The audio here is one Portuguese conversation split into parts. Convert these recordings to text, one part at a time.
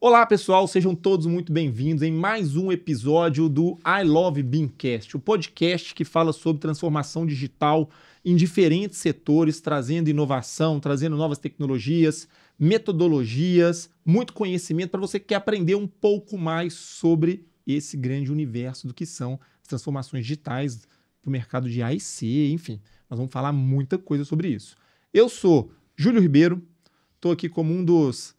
Olá pessoal, sejam todos muito bem-vindos em mais um episódio do I Love Beancast, o podcast que fala sobre transformação digital em diferentes setores, trazendo inovação, trazendo novas tecnologias, metodologias, muito conhecimento para você que quer aprender um pouco mais sobre esse grande universo do que são as transformações digitais para o mercado de AIC, enfim, nós vamos falar muita coisa sobre isso. Eu sou Júlio Ribeiro, estou aqui como um dos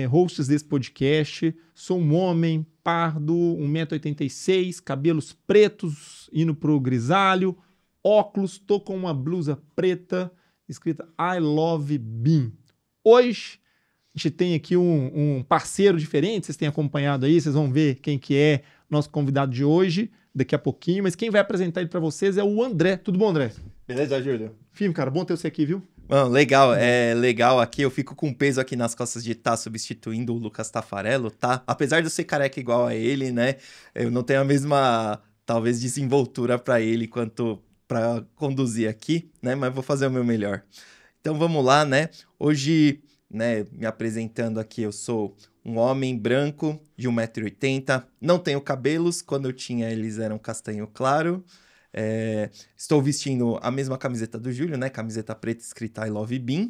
hosts desse podcast, sou um homem pardo, 1,86 m, cabelos pretos indo pro grisalho, óculos, tô com uma blusa preta escrita I Love Bean. Hoje a gente tem aqui um parceiro diferente, vocês têm acompanhado aí, vocês vão ver quem que é nosso convidado de hoje, daqui a pouquinho, mas quem vai apresentar ele para vocês é o André. Tudo bom, André? Beleza, Júlio? Firme, cara, bom ter você aqui, viu? Mano, legal, legal aqui, eu fico com peso aqui nas costas de estar substituindo o Lucas Tafarello, tá? Apesar de eu ser careca igual a ele, né, eu não tenho a mesma, talvez, desenvoltura para ele quanto para conduzir aqui, né, mas vou fazer o meu melhor. Então vamos lá, né, hoje, né, me apresentando aqui, eu sou um homem branco de 1,80 m, não tenho cabelos, quando eu tinha eles eram castanho claro. Estou vestindo a mesma camiseta do Júlio, né? Camiseta preta escrita I Love Bean.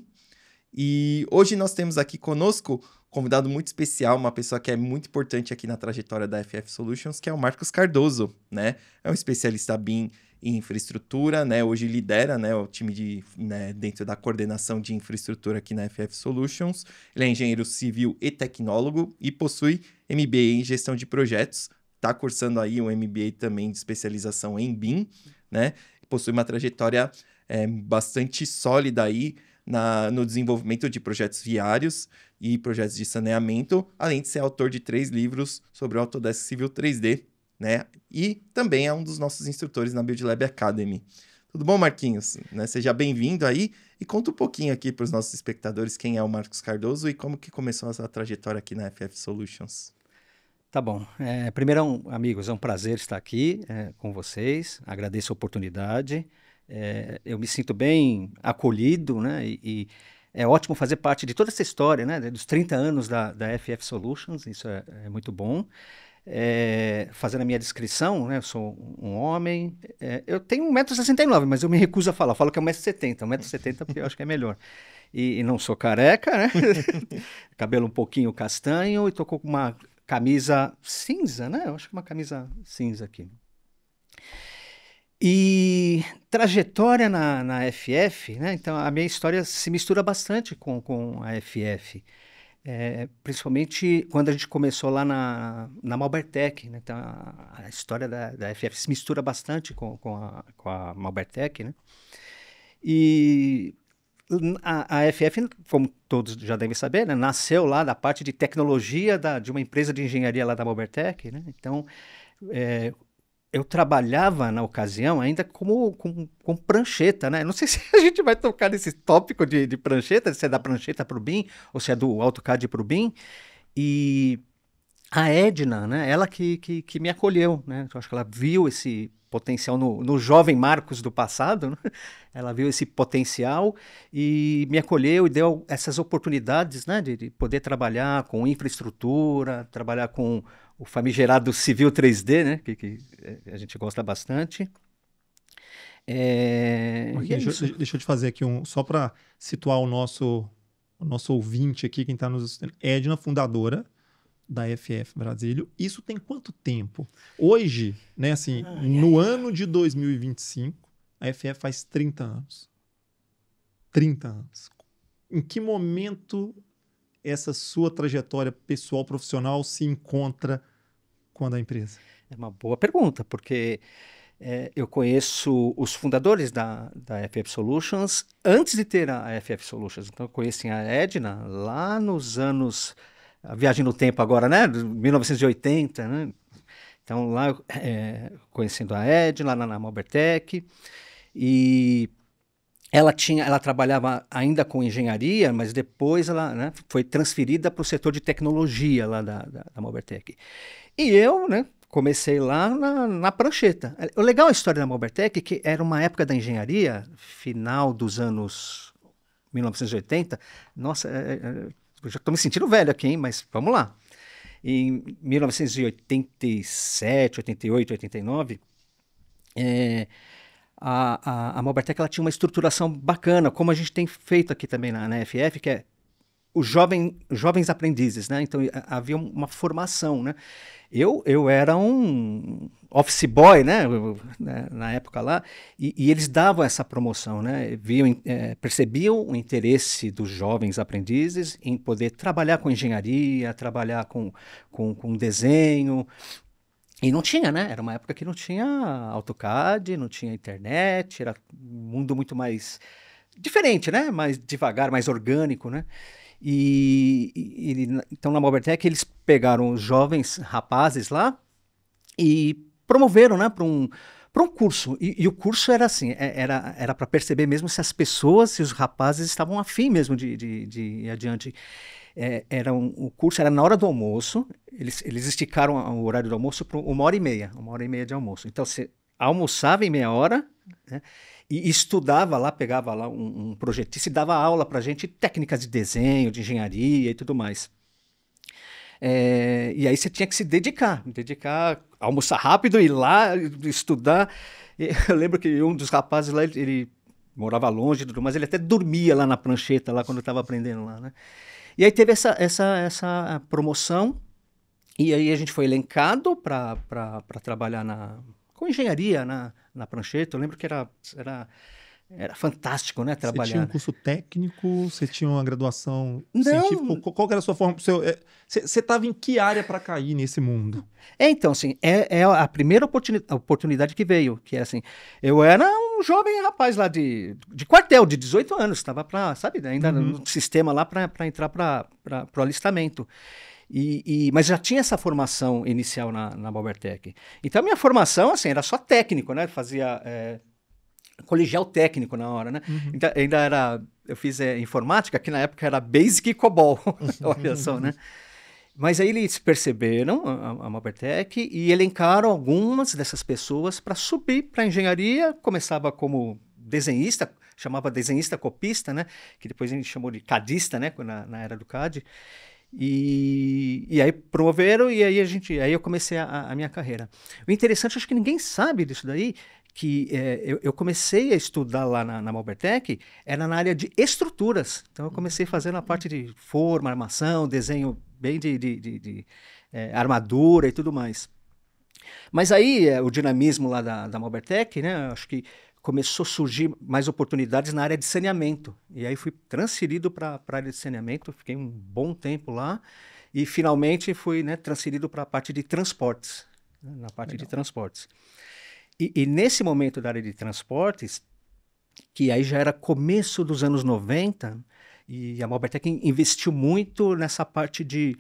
E hoje nós temos aqui conosco um convidado muito especial, uma pessoa que é muito importante aqui na trajetória da FF Solutions, que é o Marcos Cardoso, né? É um especialista BIM em infraestrutura, né? Hoje lidera, né, o time dentro da coordenação de infraestrutura aqui na FF Solutions. Ele é engenheiro civil e tecnólogo e possui MBA em gestão de projetos. Está cursando aí um MBA também de especialização em BIM, né? Possui uma trajetória bastante sólida aí no desenvolvimento de projetos viários e projetos de saneamento, além de ser autor de 3 livros sobre o Autodesk Civil 3D, né? E também é um dos nossos instrutores na Build Lab Academy. Tudo bom, Marquinhos? Né? Seja bem-vindo aí e conta um pouquinho aqui para os nossos espectadores quem é o Marcos Cardoso e como que começou essa trajetória aqui na FF Solutions. Tá bom. Primeiro, amigos, é um prazer estar aqui com vocês. Agradeço a oportunidade. Eu me sinto bem acolhido, né? E é ótimo fazer parte de toda essa história, né? Dos 30 anos da FF Solutions. Isso é muito bom. Fazendo a minha descrição, né? Eu sou um homem. Eu tenho 1,69 m, mas eu me recuso a falar. Eu falo que é 1,70 m. 1,70 m porque eu acho que é melhor. E não sou careca, né? Cabelo um pouquinho castanho e tô com uma camisa cinza, né? Eu acho que é uma camisa cinza aqui. E trajetória na FF, né? Então a minha história se mistura bastante com a FF. Principalmente quando a gente começou lá na Malbertec, né? Então a história da FF se mistura bastante com a Malbertec, né? E a FF, como todos já devem saber, né, nasceu lá da parte de tecnologia de uma empresa de engenharia lá da Malbertec, né? Então, eu trabalhava na ocasião ainda com prancheta, né? Não sei se a gente vai tocar nesse tópico de prancheta, se é da prancheta para o BIM ou se é do AutoCAD para o BIM. E a Edna, né, ela que me acolheu, né? Eu acho que ela viu esse potencial no jovem Marcos do passado, né? Ela viu esse potencial e me acolheu e deu essas oportunidades, né, de poder trabalhar com infraestrutura, trabalhar com o famigerado Civil 3D, né, que a gente gosta bastante. Deixa eu te fazer aqui só para situar o nosso ouvinte aqui, quem está nos assistindo. Edna, fundadora da FF Brasília. Isso tem quanto tempo? Hoje, né, assim, no ano de 2025, a FF faz 30 anos. 30 anos. Em que momento essa sua trajetória pessoal, profissional se encontra com a da empresa? É uma boa pergunta, porque eu conheço os fundadores da FF Solutions antes de ter a FF Solutions. Então, eu conheci a Edna lá nos anos... A viagem no tempo agora, né? 1980, né? Então, lá, conhecendo a Edna, lá na Malbertec, e ela trabalhava ainda com engenharia, mas depois ela, né, foi transferida para o setor de tecnologia lá da Malbertec. E eu, né, comecei lá na prancheta. O legal da história da Malbertec é que era uma época da engenharia, final dos anos 1980. Nossa, eu já estou me sentindo velho aqui, hein? Mas vamos lá. Em 1987, 88, 89, a Malbertec ela tinha uma estruturação bacana, como a gente tem feito aqui também na FF, que é os jovens aprendizes, né? Então havia uma formação, né? Eu era um office boy, né? Na época lá, e eles davam essa promoção, né? Percebiam o interesse dos jovens aprendizes em poder trabalhar com engenharia, trabalhar com desenho. E não tinha, né? Era uma época que não tinha AutoCAD, não tinha internet, era um mundo muito mais diferente, né? Mais devagar, mais orgânico, né? Então, na Malbertec, eles pegaram os jovens rapazes lá e promoveram, né, para um curso. E o curso era assim, era para perceber mesmo se as pessoas, se os rapazes estavam afim mesmo de ir adiante. O curso era na hora do almoço, eles esticaram o horário do almoço para 1h30 de almoço. Então, você almoçava em meia hora, né? E estudava lá, pegava lá um projetista e dava aula para a gente, técnicas de desenho, de engenharia e tudo mais. E aí você tinha que se dedicar, almoçar rápido, ir lá, estudar. Eu lembro que um dos rapazes lá, ele morava longe e tudo mais, ele até dormia lá na prancheta, lá quando eu estava aprendendo lá, né? E aí teve essa promoção, e aí a gente foi elencado para trabalhar com engenharia na prancheta. Eu lembro que era fantástico, né, trabalhar. Você tinha um curso técnico? Você tinha uma graduação científica? Qual que era a sua forma? Você estava em que área para cair nesse mundo? Então, assim, é a primeira oportunidade que veio, que é assim, eu era um jovem rapaz lá de quartel, de 18 anos, estava ainda no sistema lá para entrar para o alistamento. Mas já tinha essa formação inicial na Malbertec. Então, a minha formação, assim, era só técnico, né? Fazia colegial técnico na hora, né? Então, eu fiz informática, que na época era Basic e COBOL, olha só, né? Mas aí eles perceberam a Malbertec e elencaram algumas dessas pessoas para subir para a engenharia. Começava como desenhista, chamava desenhista copista, né? Que depois a gente chamou de cadista, né? Na era do CAD. E aí promoveram e aí eu comecei a minha carreira. O interessante, acho que ninguém sabe disso daí, que eu comecei a estudar lá na Malbertec, era na área de estruturas. Então eu comecei fazendo a parte de forma, armação, desenho bem de armadura e tudo mais. Mas aí o dinamismo lá da Malbertec, né, acho que começou a surgir mais oportunidades na área de saneamento. E aí fui transferido para a área de saneamento, fiquei um bom tempo lá e finalmente fui, né, transferido para a parte de transportes, né, na parte Legal. de transportes. E nesse momento da área de transportes, que aí já era começo dos anos 90, e a Malbertec investiu muito nessa parte de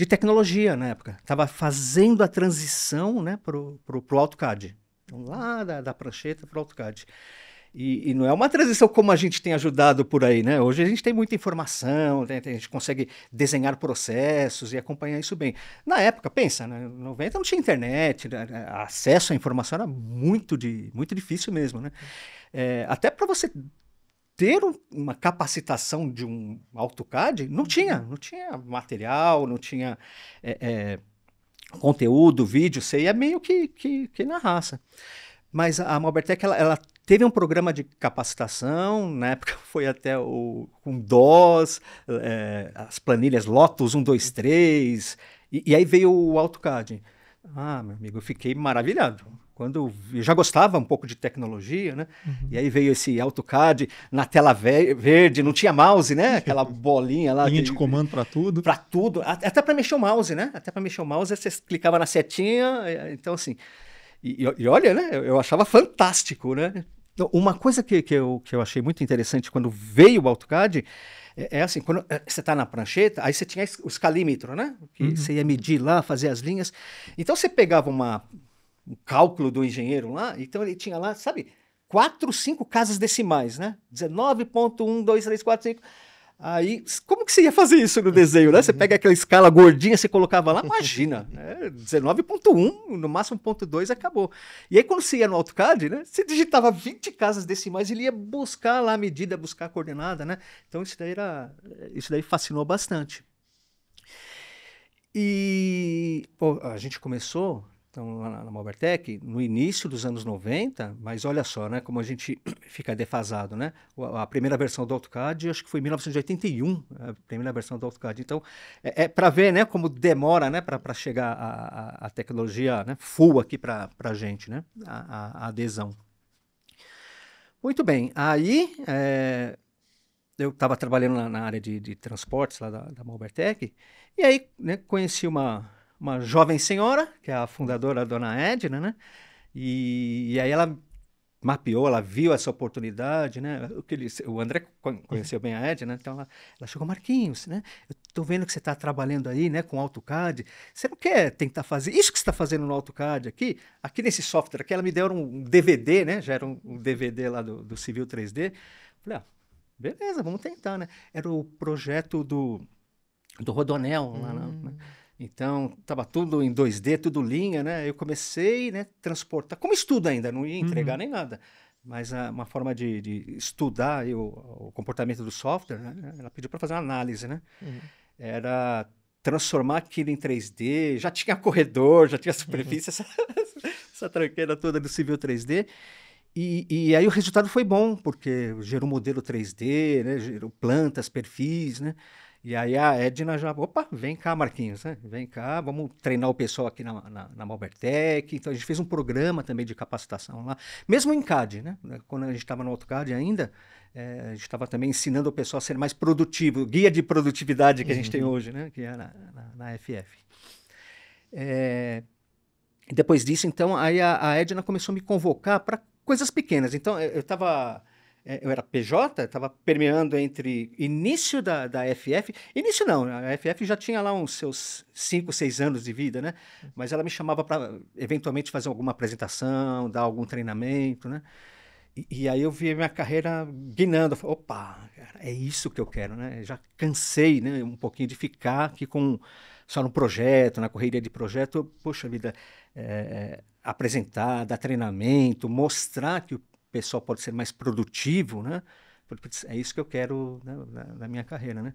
tecnologia na época. Estava fazendo a transição, né, para o AutoCAD. Então, lá da prancheta para o AutoCAD. E não é uma transição como a gente tem ajudado por aí, né? Hoje a gente tem muita informação, a gente consegue desenhar processos e acompanhar isso bem. Na época, pensa, né? Em 90 não tinha internet, né? Acesso à informação era muito difícil mesmo, né? Até para você ter uma capacitação de um AutoCAD, não tinha material, não tinha conteúdo, vídeo, você ia meio que na raça. Mas a Malbertec, ela teve um programa de capacitação, na época foi até com DOS, as planilhas Lotus 1, 2, 3, e aí veio o AutoCAD. Ah, meu amigo, eu fiquei maravilhado. Quando eu já gostava um pouco de tecnologia, né? E aí veio esse AutoCAD na tela verde, não tinha mouse, né? Aquela bolinha lá. Linha de comando para tudo. Para tudo, até para mexer o mouse, né? Até para mexer o mouse, você clicava na setinha, então assim... E olha, né? Eu achava fantástico, né? Então, uma coisa que eu achei muito interessante quando veio o AutoCAD é assim, quando você está na prancheta, aí você tinha o escalímetro, né? Que você ia medir lá, fazer as linhas. Então você pegava um cálculo do engenheiro lá, então ele tinha lá, sabe, 4, 5 casas decimais, né? 19.1, 2, 3, 4, 5. Aí, como que você ia fazer isso no desenho, né? Você pega aquela escala gordinha, você colocava lá, imagina, né? 19.1, no máximo 0.2 acabou. E aí quando você ia no AutoCAD, né? Você digitava 20 casas decimais e ele ia buscar lá a medida, buscar a coordenada, né? Então isso daí fascinou bastante. E pô, a gente começou então, lá na Malbertec no início dos anos 90, mas olha só, né, como a gente fica defasado, né? A primeira versão do AutoCAD, acho que foi em 1981, a primeira versão do AutoCAD. Então, para ver, né, como demora, né, para chegar a tecnologia, né, full aqui para a gente, né, a adesão. Muito bem, aí eu estava trabalhando na área de transportes lá da Malbertec, e aí, né, conheci uma jovem senhora, que é a fundadora, a dona Edna, né? E aí ela mapeou, ela viu essa oportunidade, né? O André conheceu bem a Edna, então ela chegou, Marquinhos, né? Eu estou vendo que você está trabalhando aí, né, com AutoCAD. Você não quer tentar fazer isso que você está fazendo no AutoCAD aqui nesse software aqui? Ela me deu um DVD, né? Já era um DVD lá do Civil 3D. Falei, beleza, vamos tentar, né? Era o projeto do Rodonel lá, né? Então, estava tudo em 2D, tudo linha, né? Eu comecei, né, transportar, como estudo ainda, não ia entregar nem nada, mas uma forma de estudar o comportamento do software, né? Ela pediu para fazer uma análise, né? Era transformar aquilo em 3D, já tinha corredor, já tinha superfície, essa tranqueira toda do Civil 3D. E aí o resultado foi bom, porque gerou modelo 3D, né? Gerou plantas, perfis, né? E aí a Edna já, opa, vem cá, Marquinhos, né? Vem cá, vamos treinar o pessoal aqui na Malbertec. Então a gente fez um programa também de capacitação lá, mesmo em CAD, né? Quando a gente estava no AutoCAD ainda, a gente estava também ensinando o pessoal a ser mais produtivo, o guia de produtividade que a gente tem hoje, né? Que é na FF. Depois disso, então, aí a Edna começou a me convocar para coisas pequenas. Então, eu era PJ, estava permeando entre início da FF. Início não, a FF já tinha lá uns seus 5, 6 anos de vida, né? Mas ela me chamava para, eventualmente, fazer alguma apresentação, dar algum treinamento, né? E aí eu vi a minha carreira guinando. Eu falei, opa, cara, é isso que eu quero, né? Já cansei, né, um pouquinho de ficar aqui só no projeto, na correria de projeto. Poxa vida, apresentar, dar treinamento, mostrar que o pessoal pode ser mais produtivo, né? Porque é isso que eu quero, né, na minha carreira, né?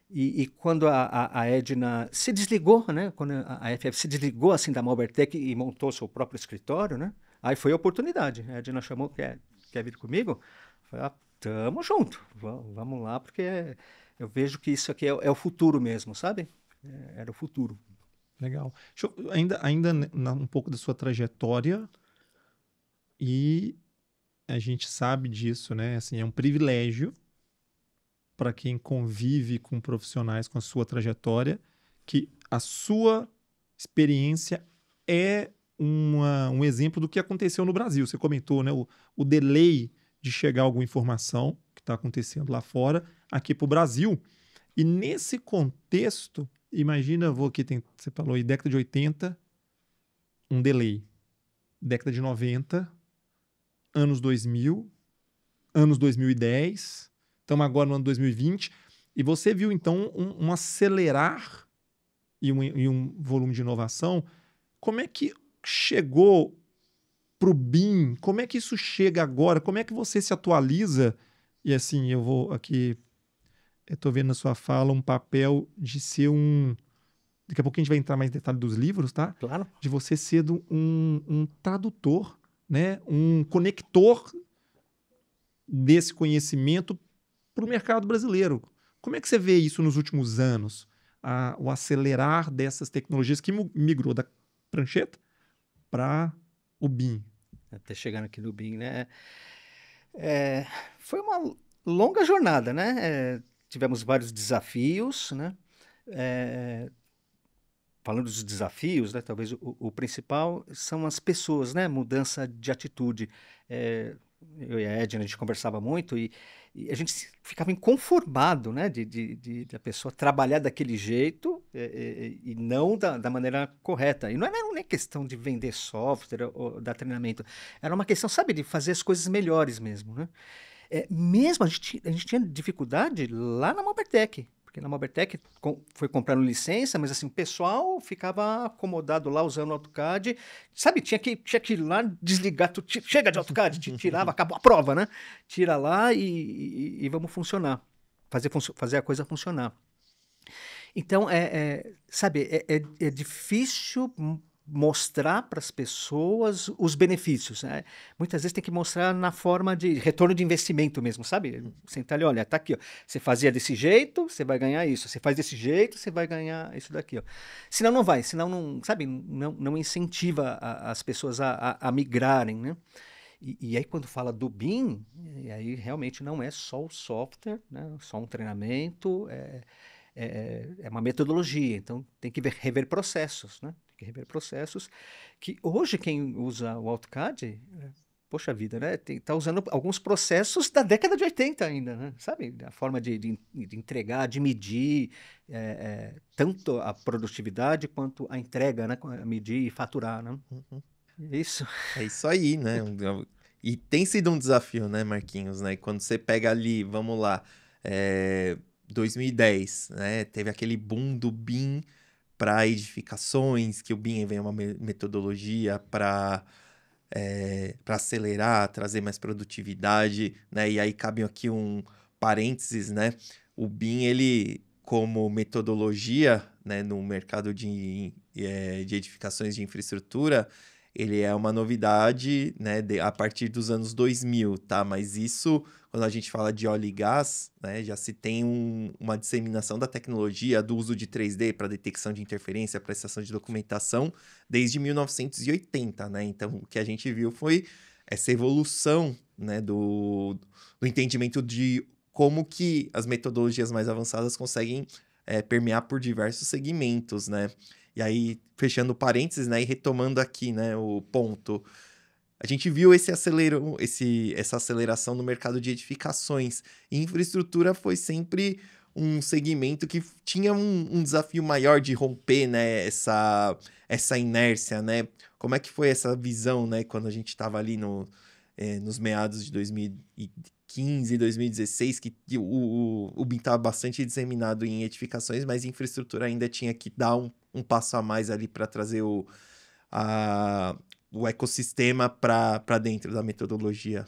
E quando a Edna se desligou, né? Quando a FF se desligou assim da Malbertec e montou seu próprio escritório, né? Aí foi a oportunidade. A Edna chamou, quer vir comigo? Eu falei, tamo junto, vamos lá, porque eu vejo que isso aqui é o futuro mesmo, sabe? Era o futuro. Legal. Ainda um pouco da sua trajetória, e a gente sabe disso, né? Assim, é um privilégio para quem convive com profissionais com a sua trajetória, que a sua experiência é um exemplo do que aconteceu no Brasil. Você comentou, né? O delay de chegar alguma informação que está acontecendo lá fora, aqui para o Brasil. E nesse contexto, imagina, você falou aí, década de 80, um delay. Década de 90, anos 2000, anos 2010, estamos agora no ano 2020, e você viu, então, um acelerar e um volume de inovação. Como é que chegou para o BIM? Como é que isso chega agora? Como é que você se atualiza? E assim, eu estou vendo na sua fala um papel de ser daqui a pouco a gente vai entrar mais em detalhe dos livros, tá? Claro. De você ser um tradutor, né? Um conector desse conhecimento para o mercado brasileiro. Como é que você vê isso nos últimos anos? O acelerar dessas tecnologias que migrou da prancheta para o BIM. Até chegando aqui no BIM, né? Foi uma longa jornada, né? Tivemos vários desafios, né? Falando dos desafios, né? Talvez o principal são as pessoas, né? Mudança de atitude. Eu e a Edna, a gente conversava muito e a gente ficava inconformado, né? De a pessoa trabalhar daquele jeito e não da maneira correta. E não era nem questão de vender software ou dar treinamento. Era uma questão, sabe, de fazer as coisas melhores mesmo, né? Mesmo a gente tinha dificuldade lá na Malbertec, porque na Malbertec foi comprando licença, mas assim, o pessoal ficava acomodado lá usando o AutoCAD, sabe, tinha que ir lá desligar, chega de AutoCAD, tirava, acabou a prova, né? Tira lá e vamos funcionar, fazer a coisa funcionar. Então, sabe, é difícil mostrar para as pessoas os benefícios, né? Muitas vezes tem que mostrar na forma de retorno de investimento mesmo, sabe? Sentar ali, olha, tá aqui, ó. Você fazia desse jeito, você vai ganhar isso. Você faz desse jeito, você vai ganhar isso daqui, ó. Senão não vai, senão não, sabe, não incentiva as pessoas a migrarem, né? E aí quando fala do BIM, aí realmente não é só o software, né? Só um treinamento, é uma metodologia, então tem que rever processos, né? Tem que rever processos que hoje quem usa o AutoCAD, poxa vida, né? Tá usando alguns processos da década de 80 ainda, né? Sabe? A forma de entregar, de medir tanto a produtividade quanto a entrega, né? Medir e faturar, né? Isso. É isso aí, né? E tem sido um desafio, né, Marquinhos, né? Quando você pega ali, vamos lá, 2010, né? Teve aquele boom do BIM para edificações, que o BIM vem uma metodologia para acelerar, trazer mais produtividade, né? E aí cabe aqui um parênteses, né? O BIM, ele, como metodologia, né, no mercado de edificações de infraestrutura, ele é uma novidade, né, a partir dos anos 2000, tá? Mas isso, quando a gente fala de óleo e gás, né, já se tem uma disseminação da tecnologia, do uso de 3D para detecção de interferência, prestação de documentação, desde 1980, né? Então, o que a gente viu foi essa evolução, né, do entendimento de como que as metodologias mais avançadas conseguem permear por diversos segmentos, né? E aí, fechando parênteses, né, e retomando aqui, né, o ponto, a gente viu essa aceleração no mercado de edificações. E infraestrutura foi sempre um segmento que tinha um desafio maior de romper, né, essa inércia, né? Como é que foi essa visão, né, quando a gente estava ali nos meados de 2015, 2016, que o BIM estava bastante disseminado em edificações, mas infraestrutura ainda tinha que dar um passo a mais ali para trazer o ecossistema para dentro da metodologia.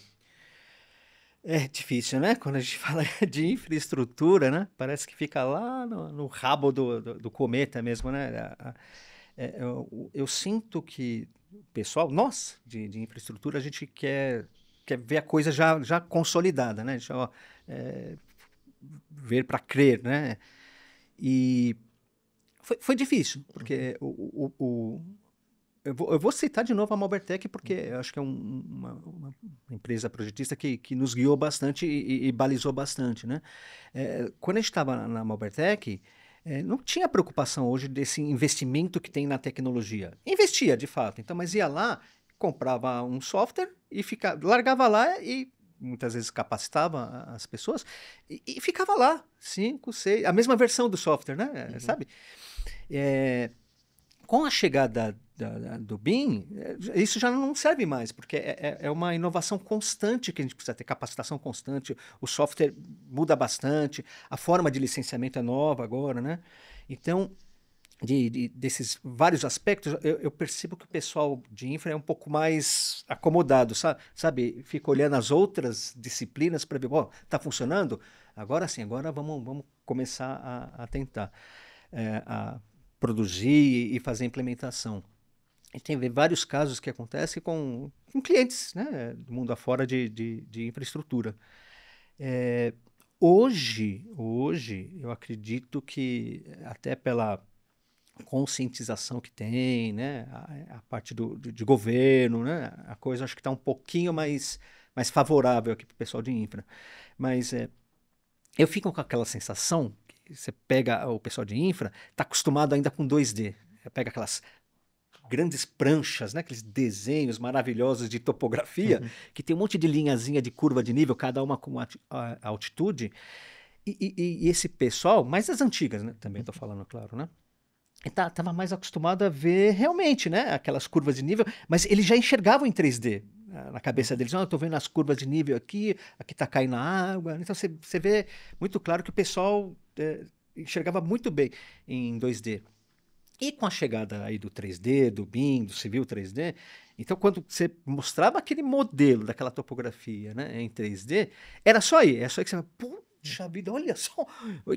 É difícil, né? Quando a gente fala de infraestrutura, né? Parece que fica lá no rabo do cometa mesmo, né? Eu sinto que o pessoal, nós, de infraestrutura, a gente quer ver a coisa já consolidada, né? Ver para crer, né? E foi difícil, porque eu vou citar de novo a Malbertec, porque eu acho que é uma empresa projetista que nos guiou bastante e balizou bastante, né? Quando a gente estava na Malbertec, não tinha preocupação hoje desse investimento que tem na tecnologia. Investia, de fato, então, mas ia lá, comprava um software e largava lá e muitas vezes capacitava as pessoas e ficava lá, 5, 6, a mesma versão do software, né? Sabe? Com a chegada do BIM, isso já não serve mais, porque é uma inovação constante que a gente precisa ter, capacitação constante, o software muda bastante, a forma de licenciamento é nova agora, né? Então, desses vários aspectos, eu percebo que o pessoal de infra é um pouco mais acomodado, sabe? Fica olhando as outras disciplinas para ver, tá funcionando? Agora sim, agora vamos começar a tentar a produzir e fazer a implementação. A gente tem vários casos que acontecem com clientes, né, do mundo afora de infraestrutura. Hoje, eu acredito que até pela conscientização que tem, né, a parte de governo, né, a coisa acho que está um pouquinho mais favorável aqui para o pessoal de infra. Mas eu fico com aquela sensação que você pega o pessoal de infra, está acostumado ainda com 2D. Pega aquelas grandes pranchas, né, aqueles desenhos maravilhosos de topografia, que tem um monte de linhazinha de curva de nível, cada uma com a altitude. E esse pessoal, mais as antigas, né, também estou falando, claro, né? Estava mais acostumado a ver realmente, né, aquelas curvas de nível, mas eles já enxergavam em 3D. na cabeça deles, eu estou vendo as curvas de nível aqui está caindo a água. Então você vê muito claro que o pessoal enxergava muito bem em 2D. E com a chegada aí do 3D, do BIM, do Civil 3D, então quando você mostrava aquele modelo daquela topografia, né, em 3D, era só aí que você fala, puxa vida, olha só,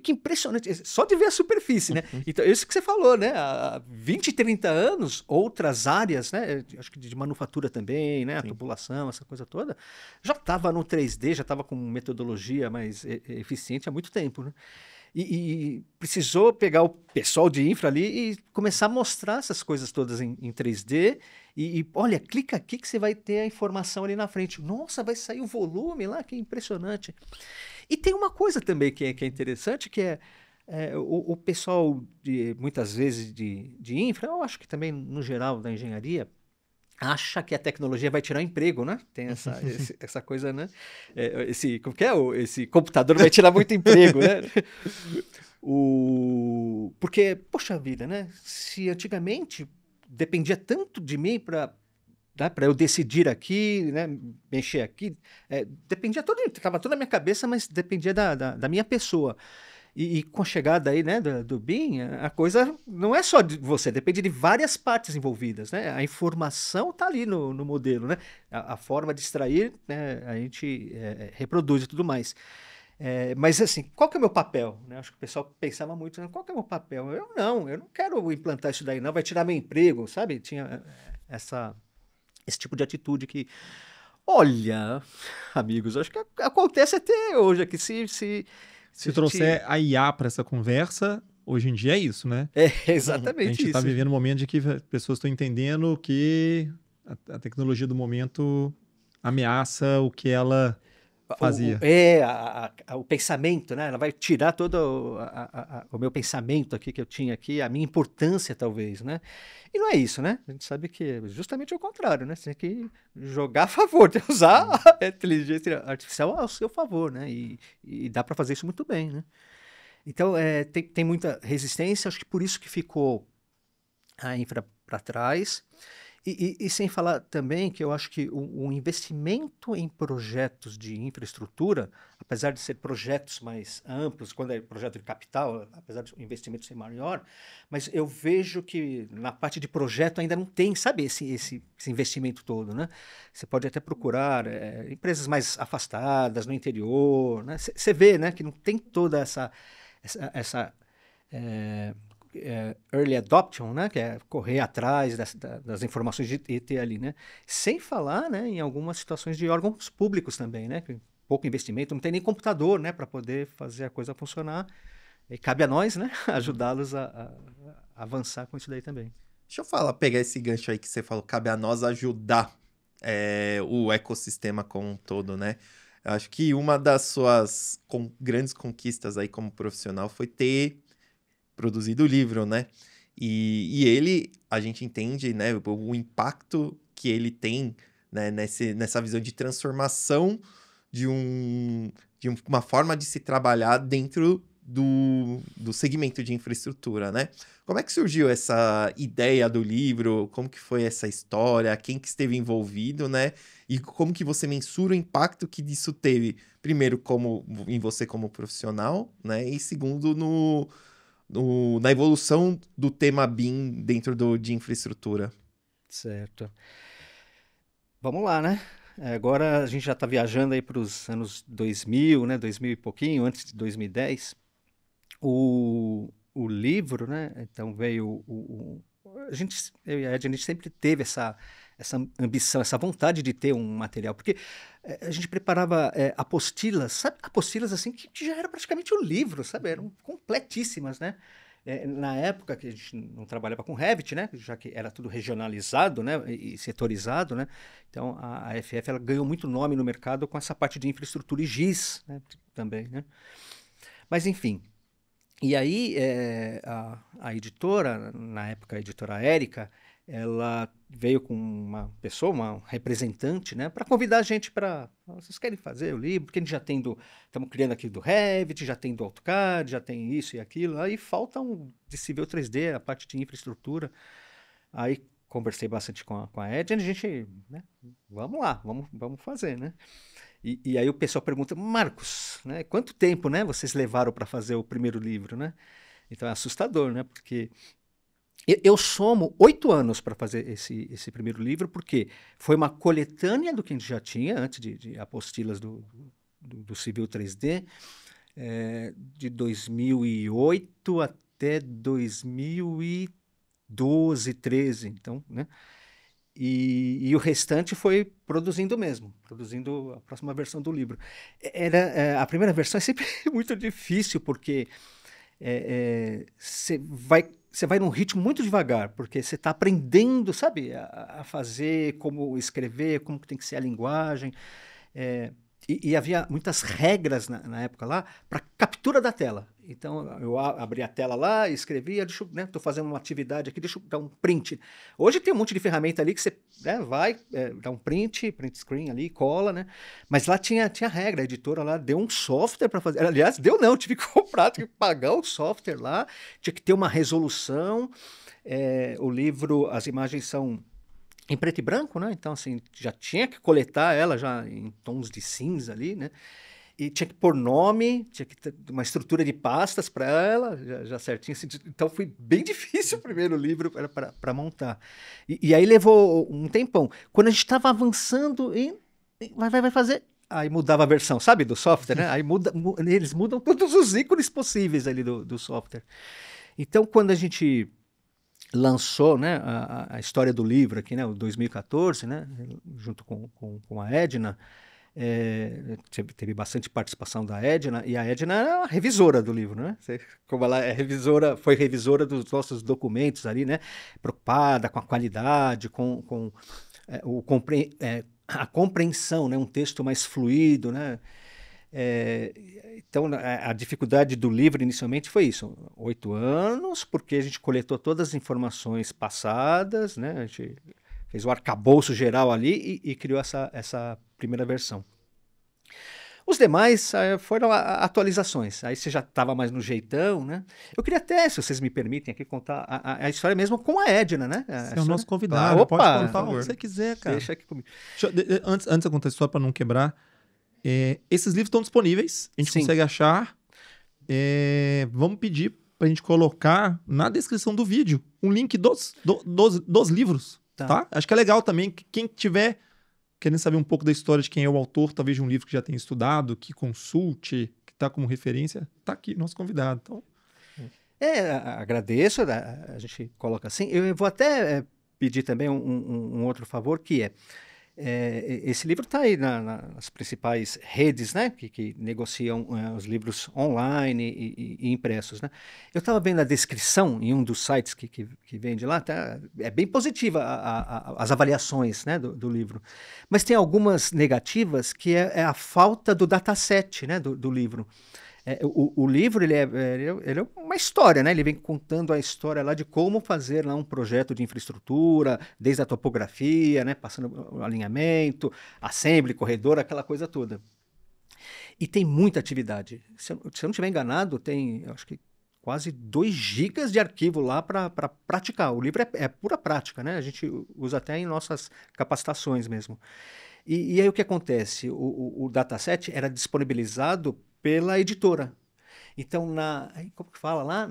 que impressionante, só de ver a superfície, né? Então, isso que você falou, né? Há 20, 30 anos, outras áreas, né? Acho que de manufatura também, né? A tubulação, essa coisa toda, já estava no 3D, já estava com metodologia mais eficiente há muito tempo, né? E precisou pegar o pessoal de infra ali e começar a mostrar essas coisas todas em 3D. E olha, clica aqui que você vai ter a informação ali na frente. Nossa, vai sair o volume lá, que impressionante. E tem uma coisa também que é interessante, que o pessoal, muitas vezes, de infra, eu acho que também, no geral, da engenharia, acha que a tecnologia vai tirar o emprego, né? Tem essa coisa, né? Como que é? Esse computador vai tirar muito emprego, né? Porque, poxa vida, né? Se antigamente dependia tanto de mim para eu decidir aqui, né? Mexer aqui, dependia estava tudo na minha cabeça, mas dependia da minha pessoa. E com a chegada aí, né, do BIM, a coisa não é só de você, depende de várias partes envolvidas, né? A informação está ali no modelo, né? A forma de extrair, né, a gente reproduz e tudo mais. Mas assim, qual que é o meu papel? Né? Acho que o pessoal pensava muito, né? Qual que é o meu papel? Eu não quero implantar isso daí não, vai tirar meu emprego, sabe? Tinha esse tipo de atitude que, olha, amigos, acho que acontece até hoje aqui, Se trouxer a IA para essa conversa, hoje em dia é isso, né? É exatamente isso. A gente está vivendo um momento de que as pessoas estão entendendo que a tecnologia do momento ameaça o que ela fazia. O pensamento, né? Ela vai tirar todo o meu pensamento aqui que eu tinha aqui, a minha importância, talvez, né? E não é isso, né? A gente sabe que é justamente o contrário, né? Você tem que jogar a favor, tem que usar a inteligência artificial ao seu favor, né? E dá para fazer isso muito bem, né? Então, tem muita resistência, acho que por isso que ficou a infra para trás. E sem falar também que eu acho que o investimento em projetos de infraestrutura, apesar de ser projetos mais amplos, quando é projeto de capital, apesar do investimento ser maior, mas eu vejo que na parte de projeto ainda não tem, sabe, esse investimento todo, né? Você pode até procurar empresas mais afastadas, no interior, né? Você vê, né, que não tem toda essa early adoption, né, que é correr atrás das informações e ter ali, né, sem falar, né, em algumas situações de órgãos públicos também, né, que pouco investimento, não tem nem computador, né, para poder fazer a coisa funcionar, e cabe a nós, né, ajudá-los a avançar com isso daí também. Deixa eu pegar esse gancho aí que você falou, cabe a nós ajudar o ecossistema como um todo, né? Eu acho que uma das suas grandes conquistas aí como profissional foi ter produzido o livro, né? E ele, a gente entende, né, o impacto que ele tem, né, nessa visão de transformação de uma forma de se trabalhar dentro do segmento de infraestrutura, né? Como é que surgiu essa ideia do livro? Como que foi essa história? Quem que esteve envolvido, né? E como que você mensura o impacto que isso teve, primeiro, em você como profissional, né? E segundo, na evolução do tema BIM dentro de infraestrutura. Certo. Vamos lá, né? Agora a gente já está viajando aí para os anos 2000, né? 2000 e pouquinho, antes de 2010. O livro, né? Então veio eu e a Ed, a gente sempre teve essa ambição, essa vontade de ter um material, porque a gente preparava apostilas, sabe? Apostilas assim que já era praticamente um livro, sabe? Eram completíssimas, né? Na época que a gente não trabalhava com Revit, né? Já que era tudo regionalizado, né? E setorizado, né? Então a FF ela ganhou muito nome no mercado com essa parte de infraestrutura e GIS, né? Também, né? Mas enfim. E aí, a editora, na época a editora Érica, ela veio com uma pessoa, uma representante, né, para convidar a gente para... Vocês querem fazer o livro? Porque a gente já tem estamos criando aqui do Revit, já tem do AutoCAD, já tem isso e aquilo. Aí falta de Civil 3D, a parte de infraestrutura. Aí conversei bastante com a Edna, a gente, né, vamos lá, vamos fazer, né? E aí o pessoal pergunta, Marcos, né, quanto tempo, né, vocês levaram para fazer o primeiro livro, né? Então é assustador, né? Porque eu somo 8 anos para fazer esse primeiro livro, porque foi uma coletânea do que a gente já tinha, antes de apostilas do Civil 3D, de 2008 até 2012, 13, então, né? E o restante foi produzindo a próxima versão do livro. A primeira versão é sempre muito difícil, porque você vai num ritmo muito devagar, porque você está aprendendo, sabe, a fazer, como escrever, como que tem que ser a linguagem. E havia muitas regras na época lá para captura da tela. Então, eu abri a tela lá, escrevia, estou fazendo uma atividade aqui, deixa eu dar um print. Hoje tem um monte de ferramenta ali que você vai, dá um print screen ali, cola, né? Mas lá tinha regra, a editora lá deu um software para fazer. Aliás, deu não, tive que comprar, tive que pagar o software lá, tinha que ter uma resolução. O livro, as imagens são em preto e branco, né? Então, assim, já tinha que coletar ela já em tons de cinza ali, né? E tinha que pôr nome, tinha que ter uma estrutura de pastas para ela, já certinho. Assim, então, foi bem difícil o primeiro livro para montar. E aí levou um tempão. Quando a gente estava avançando vai fazer... Aí mudava a versão, sabe, do software, né? Aí eles mudam todos os ícones possíveis ali do software. Então, quando a gente lançou, né, a história do livro aqui, né, o 2014, né, junto com a Edna, teve bastante participação da Edna, e a Edna é a revisora do livro, né? Como ela foi revisora dos nossos documentos ali, né? Preocupada com a qualidade, com a compreensão, né? Um texto mais fluido, né? Então, a dificuldade do livro inicialmente foi isso, 8 anos, porque a gente coletou todas as informações passadas, né? A gente fez o arcabouço geral ali e criou essa primeira versão. Os demais foram atualizações, aí você já estava mais no jeitão, né? Eu queria até, se vocês me permitem aqui, contar a história mesmo com a Edna, né? Você é o nosso convidado, pode contar o que você quiser, cara. Deixa aqui comigo. Antes de contar a história, para não quebrar, esses livros estão disponíveis, a gente consegue achar. Vamos pedir para a gente colocar na descrição do vídeo um link dos livros, tá? Acho que é legal também que quem tiver querendo saber um pouco da história de quem é o autor, talvez de um livro que já tenha estudado, que consulte, que está como referência, está aqui, nosso convidado. Então... agradeço, a gente coloca assim. Eu vou até pedir também um outro favor, que esse livro está aí nas principais redes, né, que negociam os livros online e impressos, né? Eu estava vendo a descrição em um dos sites que vende lá, é bem positiva as avaliações, né, do livro, mas tem algumas negativas, que é a falta do dataset, né, do livro. O livro ele é uma história, né? Ele vem contando a história lá de como fazer lá um projeto de infraestrutura, desde a topografia, né? Passando o alinhamento, assembly, corredor, aquela coisa toda. E tem muita atividade. Se eu não estiver enganado, tem, acho que quase 2 gigas de arquivo lá para praticar. O livro é pura prática, né? A gente usa até em nossas capacitações mesmo. E aí o que acontece? O dataset era disponibilizado pela editora. Então, como que fala lá?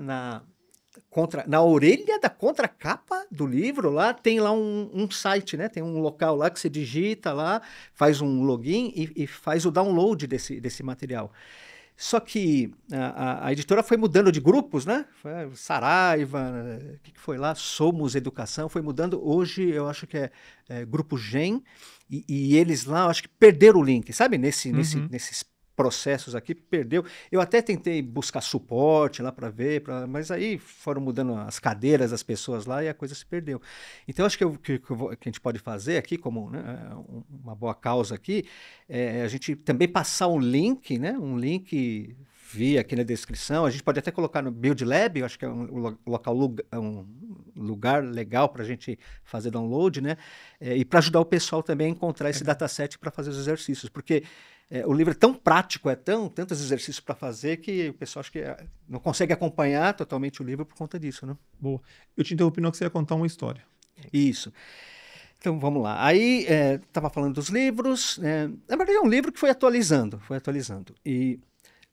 Na orelha da contracapa do livro, lá tem lá um site, né? Tem um local lá que você digita lá, faz um login e faz o download desse material. Só que a editora foi mudando de grupos, né? Saraiva, o que foi lá? Somos Educação, foi mudando. Hoje eu acho que é Grupo GEM, e eles lá, eu acho que perderam o link, sabe? Nesses processos aqui, perdeu. Eu até tentei buscar suporte lá para ver, mas aí foram mudando as cadeiras das pessoas lá e a coisa se perdeu. Então, acho que o que a gente pode fazer aqui, como, né, uma boa causa aqui, a gente também passar um link, né, via aqui na descrição. A gente pode até colocar no Build Lab, eu acho que é um lugar legal para a gente fazer download, né, e para ajudar o pessoal também a encontrar esse dataset para fazer os exercícios, porque o livro é tão prático, tantos exercícios para fazer, que o pessoal acho que não consegue acompanhar totalmente o livro por conta disso, né? Boa. Eu te interrompi, não, que você ia contar uma história. Isso. Então, vamos lá. Aí, estava falando dos livros. Na verdade, é um livro que foi atualizando. E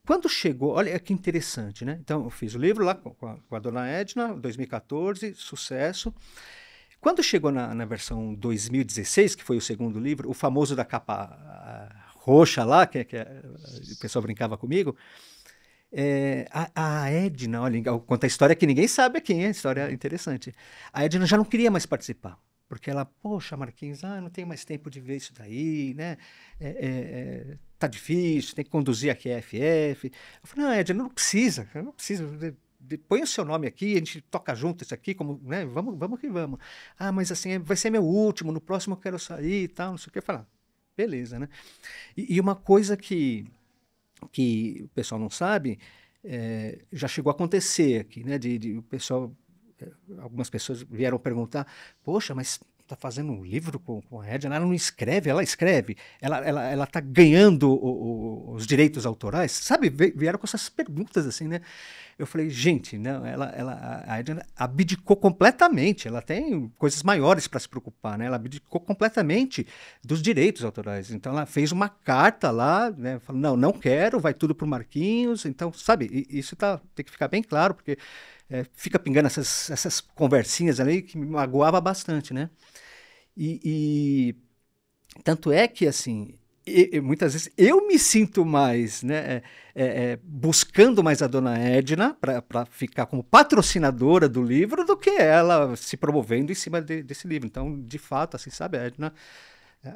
quando chegou... Olha que interessante, né? Então, eu fiz o livro lá com a dona Edna, 2014, sucesso. Quando chegou na versão 2016, que foi o segundo livro, o famoso da capa roxa lá, que o pessoal brincava comigo, a Edna, olha, conta a história que ninguém sabe aqui, hein? História interessante. A Edna já não queria mais participar. Porque ela, poxa, Marquinhos, não tenho mais tempo de ver isso daí, né? Tá difícil, tem que conduzir aqui a FF. Eu falei, não, Edna, não precisa. Põe o seu nome aqui, a gente toca junto isso aqui, como, né? Vamos que vamos. Mas assim, vai ser meu último, no próximo eu quero sair e tal, não sei o que. Eu falei, beleza, né? E uma coisa que o pessoal não sabe, já chegou a acontecer aqui, né? O pessoal... Algumas pessoas vieram perguntar, poxa, mas está fazendo um livro com a Edna, ela não escreve, ela escreve, ela está ganhando os direitos autorais, sabe? Vieram com essas perguntas assim, né? Eu falei, gente, não, a Edna abdicou completamente, ela tem coisas maiores para se preocupar, né? Ela abdicou completamente dos direitos autorais, então ela fez uma carta lá, né? Falou, não quero, vai tudo para o Marquinhos, então, sabe, isso tem que ficar bem claro, porque fica pingando essas conversinhas ali que me magoava bastante, né? E tanto é que, assim, muitas vezes eu me sinto mais, né, buscando mais a dona Edna para ficar como patrocinadora do livro do que ela se promovendo em cima desse livro. Então, de fato, assim, sabe, a Edna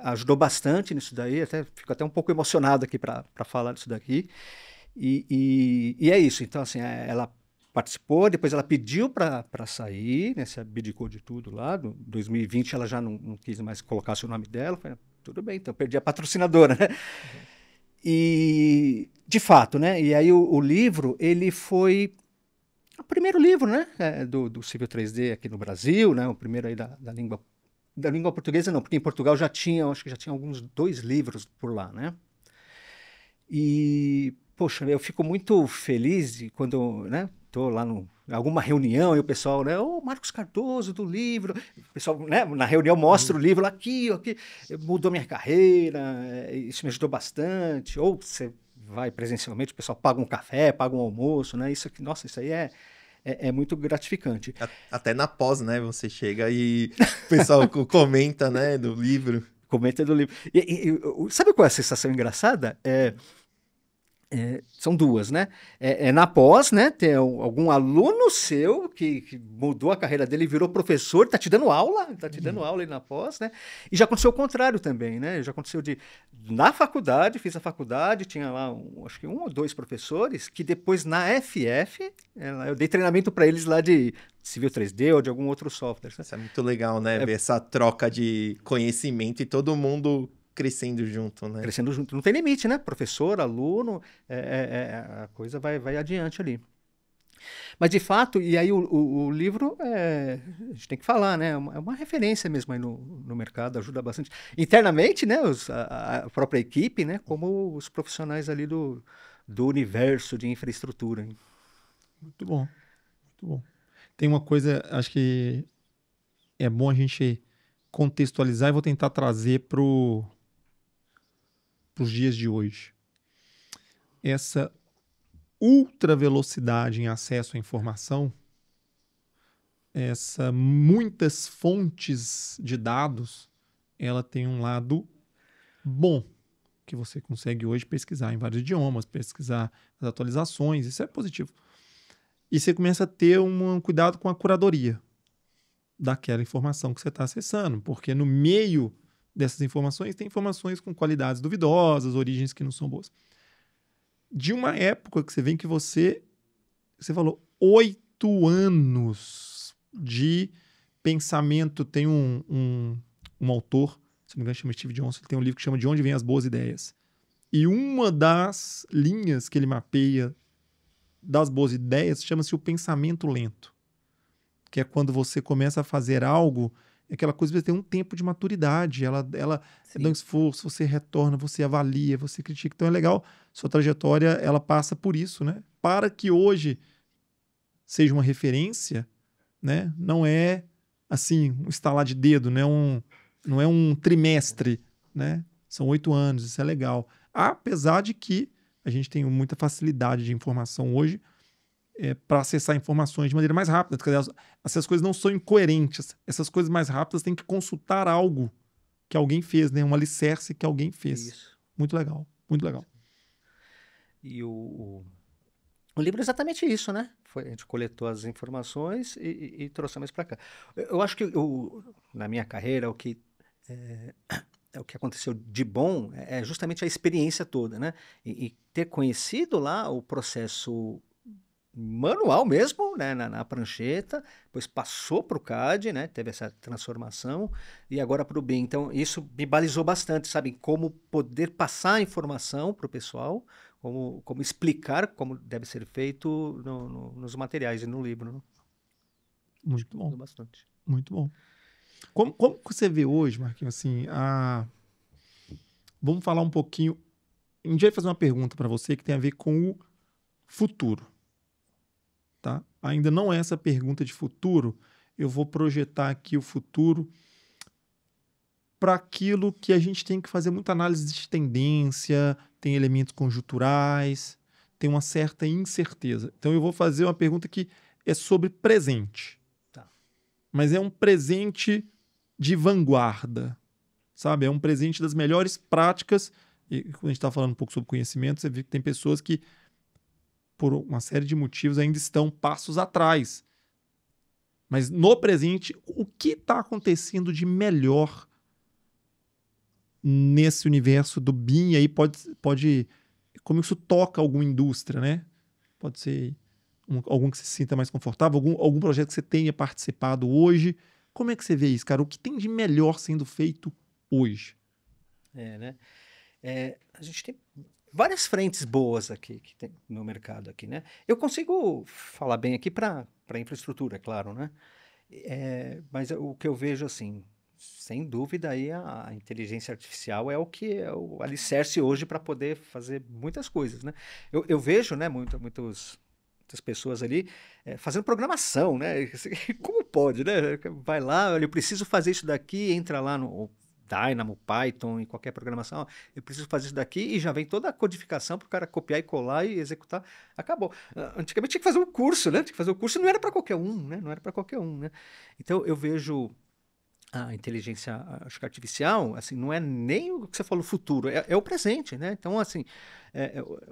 ajudou bastante nisso daí, fico até um pouco emocionado aqui para falar disso daqui. E é isso, então, assim, ela participou, depois ela pediu para sair, né, se abdicou de tudo lá. Em 2020 ela já não quis mais colocar o nome dela. Falei, tudo bem, então perdi a patrocinadora, né? E, de fato, né? E aí o livro, ele foi o primeiro livro, né? Do Civil 3D aqui no Brasil, né? O primeiro aí da língua portuguesa, não, porque em Portugal acho que já tinha alguns 2 livros por lá, né? E, poxa, eu fico muito feliz quando, né? Estou lá em alguma reunião e o pessoal, né? Marcos Cardoso do livro. O pessoal, né? Na reunião mostra o livro lá, aqui, mudou minha carreira, isso me ajudou bastante. Ou você vai presencialmente, o pessoal paga um café, paga um almoço, né? Isso aqui, nossa, isso aí é muito gratificante. Até na pós, né? Você chega e o pessoal comenta, né? Do livro. Comenta do livro. Sabe qual é a sensação engraçada? São 2, né? Na pós, né? Tem algum aluno seu que mudou a carreira dele e virou professor, tá te dando aula aí na pós, né? E já aconteceu o contrário também, né? Já aconteceu na faculdade, fiz a faculdade, tinha lá, acho que 1 ou 2 professores, que depois na FF, eu dei treinamento para eles lá de Civil 3D ou de algum outro software. Né? Isso é muito legal, né? Ver essa troca de conhecimento e todo mundo crescendo junto, né? Crescendo junto. Não tem limite, né? Professor, aluno, a coisa vai adiante ali. Mas, de fato, e aí o livro, a gente tem que falar, né? É uma referência mesmo aí no mercado, ajuda bastante. Internamente, né? A própria equipe, né? Como os profissionais ali do universo de infraestrutura. Hein? Muito bom, muito bom. Tem uma coisa, acho que é bom a gente contextualizar e vou tentar trazer para os dias de hoje. Essa ultra velocidade em acesso à informação, muitas fontes de dados, ela tem um lado bom, que você consegue hoje pesquisar em vários idiomas, pesquisar as atualizações, isso é positivo. E você começa a ter um cuidado com a curadoria daquela informação que você está acessando, porque no meio dessas informações tem informações com qualidades duvidosas, origens que não são boas. De uma época que você vê que você falou 8 anos de pensamento. Tem um autor, se não me engano, chama Steve Johnson, ele tem um livro que chama De Onde Vêm as Boas Ideias. E uma das linhas que ele mapeia das boas ideias chama-se o pensamento lento, que é quando você começa a fazer algo, aquela coisa que tem um tempo de maturidade, ela dá um esforço, você retorna, você avalia, você critica. Então é legal, sua trajetória, ela passa por isso, né? Para que hoje seja uma referência, né? Não é assim, um estalar de dedo, não é um trimestre, né? São 8 anos, isso é legal. Apesar de que a gente tem muita facilidade de informação hoje para acessar informações de maneira mais rápida. Quer dizer, essas coisas não são incoerentes. Essas coisas mais rápidas têm que consultar algo que alguém fez, né? Um alicerce que alguém fez. Isso. Muito legal, muito legal. E o livro é exatamente isso, né? A gente coletou as informações e trouxemos para cá. Eu acho que na minha carreira, o que aconteceu de bom é justamente a experiência toda, né? E ter conhecido lá o processo manual mesmo, né? Na prancheta, depois passou para o CAD, né? Teve essa transformação, e agora para o BIM. Então, isso me balizou bastante, sabe? Como poder passar a informação para o pessoal, como explicar como deve ser feito nos materiais e no livro. Né? Muito bom, Bastante. muito bom. Como você vê hoje, Marquinhos, assim, vamos falar um pouquinho. A gente vai fazer uma pergunta para você que tem a ver com o futuro. Tá? Ainda não é essa pergunta de futuro, eu vou projetar aqui o futuro para aquilo que a gente tem que fazer muita análise de tendência, tem elementos conjunturais, tem uma certa incerteza. Então eu vou fazer uma pergunta que é sobre presente. Tá. Mas é um presente de vanguarda, sabe? É um presente das melhores práticas. E quando a gente está falando um pouco sobre conhecimento, você vê que tem pessoas que, por uma série de motivos, ainda estão passos atrás. Mas no presente, o que está acontecendo de melhor nesse universo do BIM? E aí pode como isso toca alguma indústria, né? Pode ser algum que você se sinta mais confortável, algum projeto que você tenha participado hoje. Como é que você vê isso, cara? O que tem de melhor sendo feito hoje? Né? A gente tem várias frentes boas aqui que tem no mercado aqui, né? Eu consigo falar bem aqui para infraestrutura, é claro, né? Mas o que eu vejo, assim, sem dúvida, aí a inteligência artificial é o que é o alicerce hoje para poder fazer muitas coisas, né? Eu vejo, né, muitas pessoas ali fazendo programação, né? Como pode, né? Vai lá, olha, eu preciso fazer isso daqui, entra lá no Dynamo, Python, em qualquer programação, ó, eu preciso fazer isso daqui e já vem toda a codificação para o cara copiar e colar e executar. Acabou. Antigamente tinha que fazer um curso, né? Tinha que fazer o curso e não era para qualquer um, né? Não era para qualquer um, né? Então eu vejo a inteligência acho que artificial, assim, não é nem o que você falou futuro, é o presente, né? Então, assim,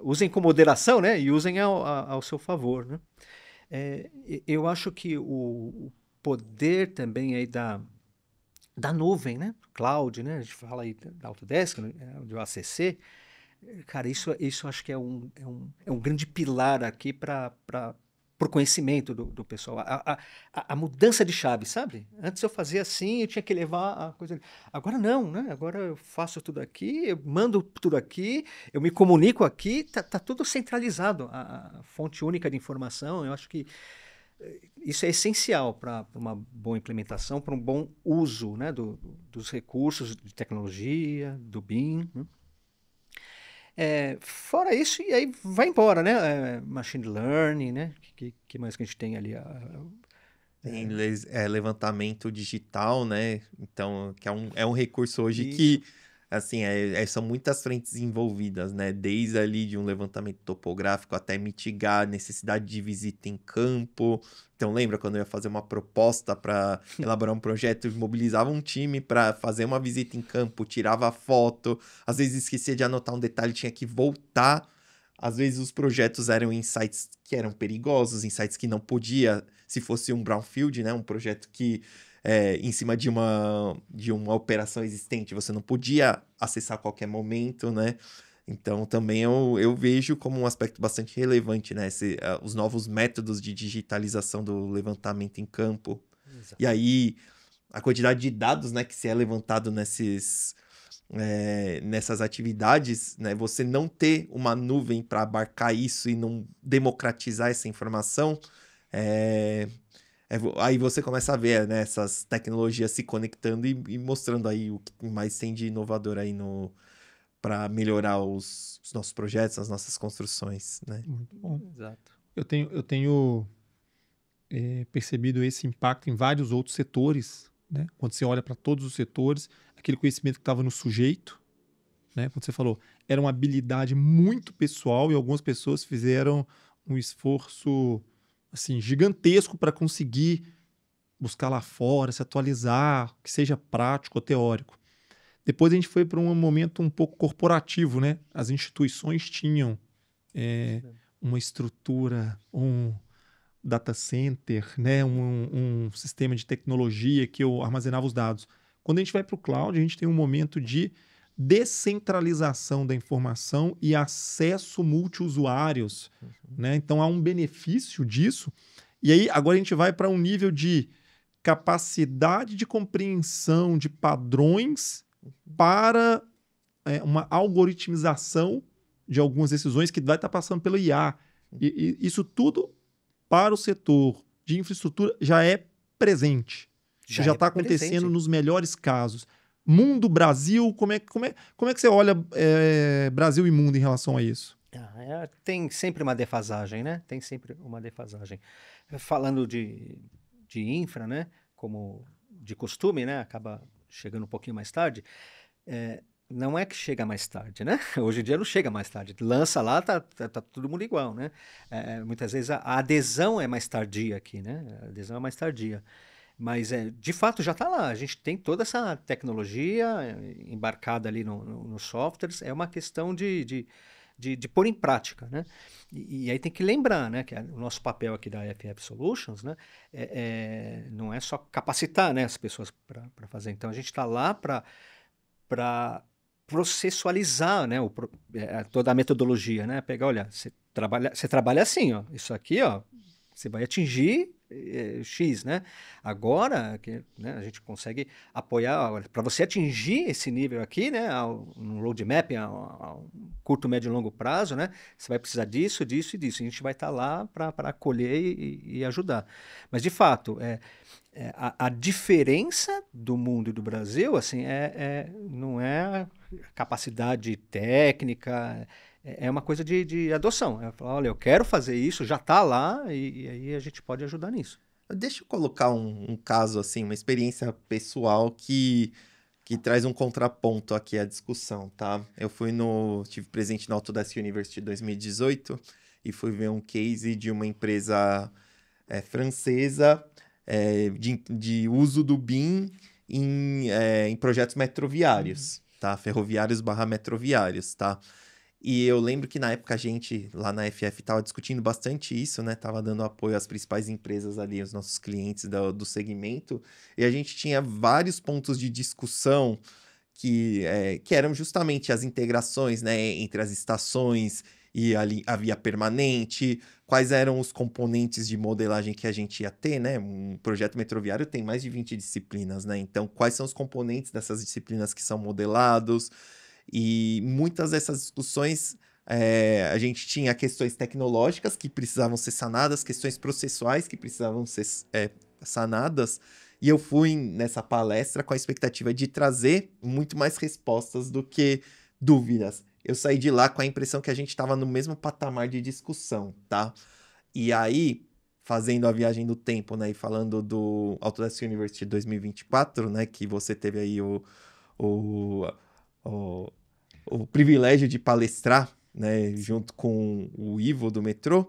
usem com moderação, né? E usem ao seu favor, né? Eu acho que o poder também aí da nuvem, né? Cloud, né? A gente fala aí da Autodesk, né? Do ACC. Cara, isso acho que é um grande pilar aqui para o conhecimento do pessoal. A mudança de chave, sabe? Antes eu fazia assim, eu tinha que levar a coisa. Agora não, né? Agora eu faço tudo aqui, eu mando tudo aqui, eu me comunico aqui, tá tudo centralizado. A fonte única de informação, eu acho que isso é essencial para uma boa implementação, para um bom uso, né, dos recursos de tecnologia, do BIM. Né? Fora isso, e aí vai embora, né? Machine learning, né? Que mais que a gente tem ali? Tem levantamento digital, né? Então, que é um recurso hoje Isso. que, assim, são muitas frentes envolvidas, né? Desde ali de um levantamento topográfico até mitigar a necessidade de visita em campo. Então, lembra quando eu ia fazer uma proposta para elaborar um projeto, mobilizava um time para fazer uma visita em campo, tirava foto, às vezes esquecia de anotar um detalhe, tinha que voltar. Às vezes os projetos eram em sites que eram perigosos, em sites que não podia, se fosse um brownfield, né, um projeto que em cima de uma operação existente você não podia acessar a qualquer momento, né? Então também eu vejo como um aspecto bastante relevante, né, os novos métodos de digitalização do levantamento em campo. Exato. E aí a quantidade de dados, né, que se é levantado nessas atividades, né, você não ter uma nuvem para abarcar isso e não democratizar essa informação, aí você começa a ver, né, essas tecnologias se conectando e mostrando aí o que mais tem de inovador aí para melhorar os nossos projetos, as nossas construções, né? Muito bom. Exato. Eu tenho percebido esse impacto em vários outros setores, né? Quando você olha para todos os setores, aquele conhecimento que estava no sujeito, né? Quando você falou, era uma habilidade muito pessoal e algumas pessoas fizeram um esforço assim, gigantesco para conseguir buscar lá fora, se atualizar, que seja prático ou teórico. Depois a gente foi para um momento um pouco corporativo, né? As instituições tinham uma estrutura, um data center, né? um sistema de tecnologia que eu armazenava os dados. Quando a gente vai para o cloud, a gente tem um momento de descentralização da informação e acesso multiusuários, né? Então há um benefício disso. E aí agora a gente vai para um nível de capacidade de compreensão de padrões para uma algoritmização de algumas decisões que vai estar passando pelo IA. E isso tudo para o setor de infraestrutura já é presente. Já está acontecendo nos melhores casos. Mundo, Brasil, como é que você olha Brasil e mundo em relação a isso? Tem sempre uma defasagem, né? Tem sempre uma defasagem. Falando de infra, né? Como de costume, né? Acaba chegando um pouquinho mais tarde. Não é que chega mais tarde, né? Hoje em dia não chega mais tarde. Lança lá, tá todo mundo igual, né? Muitas vezes a adesão é mais tardia aqui, né? A adesão é mais tardia. Mas, de fato, já está lá. A gente tem toda essa tecnologia embarcada ali nos softwares. É uma questão de pôr em prática, né? E aí tem que lembrar, né, que o nosso papel aqui da FF Solutions, né, não é só capacitar, né, as pessoas para fazer. Então, a gente está lá para processualizar, né, toda a metodologia, né? Pegar, olha, você trabalha assim, ó, isso aqui, ó, você vai atingir X, né? Agora, né, a gente consegue apoiar, para você atingir esse nível aqui, né, um roadmap, a um curto, médio e longo prazo, né, você vai precisar disso, disso e disso. A gente vai estar lá para acolher e ajudar. Mas, de fato, a diferença do mundo e do Brasil, assim, não é capacidade técnica, é uma coisa de adoção. É falar, olha, eu quero fazer isso, já está lá, e aí a gente pode ajudar nisso. Deixa eu colocar um caso, assim, uma experiência pessoal que traz um contraponto aqui à discussão, tá? Eu tive presente na Autodesk University 2018 e fui ver um case de uma empresa francesa de uso do BIM em projetos metroviários, tá? Ferroviários / metroviários, tá? E eu lembro que na época a gente, lá na FF, estava discutindo bastante isso, né? Tava dando apoio às principais empresas ali, os nossos clientes do segmento. E a gente tinha vários pontos de discussão que eram justamente as integrações, né, entre as estações e a via permanente, quais eram os componentes de modelagem que a gente ia ter, né? Um projeto metroviário tem mais de 20 disciplinas, né? Então, quais são os componentes dessas disciplinas que são modelados? E muitas dessas discussões, a gente tinha questões tecnológicas que precisavam ser sanadas, questões processuais que precisavam ser sanadas, e eu fui nessa palestra com a expectativa de trazer muito mais respostas do que dúvidas. Eu saí de lá com a impressão que a gente estava no mesmo patamar de discussão, tá? E aí, fazendo a viagem do tempo, né, e falando do Autodesk University 2024, né, que você teve aí o privilégio de palestrar, né, junto com o Ivo do metrô,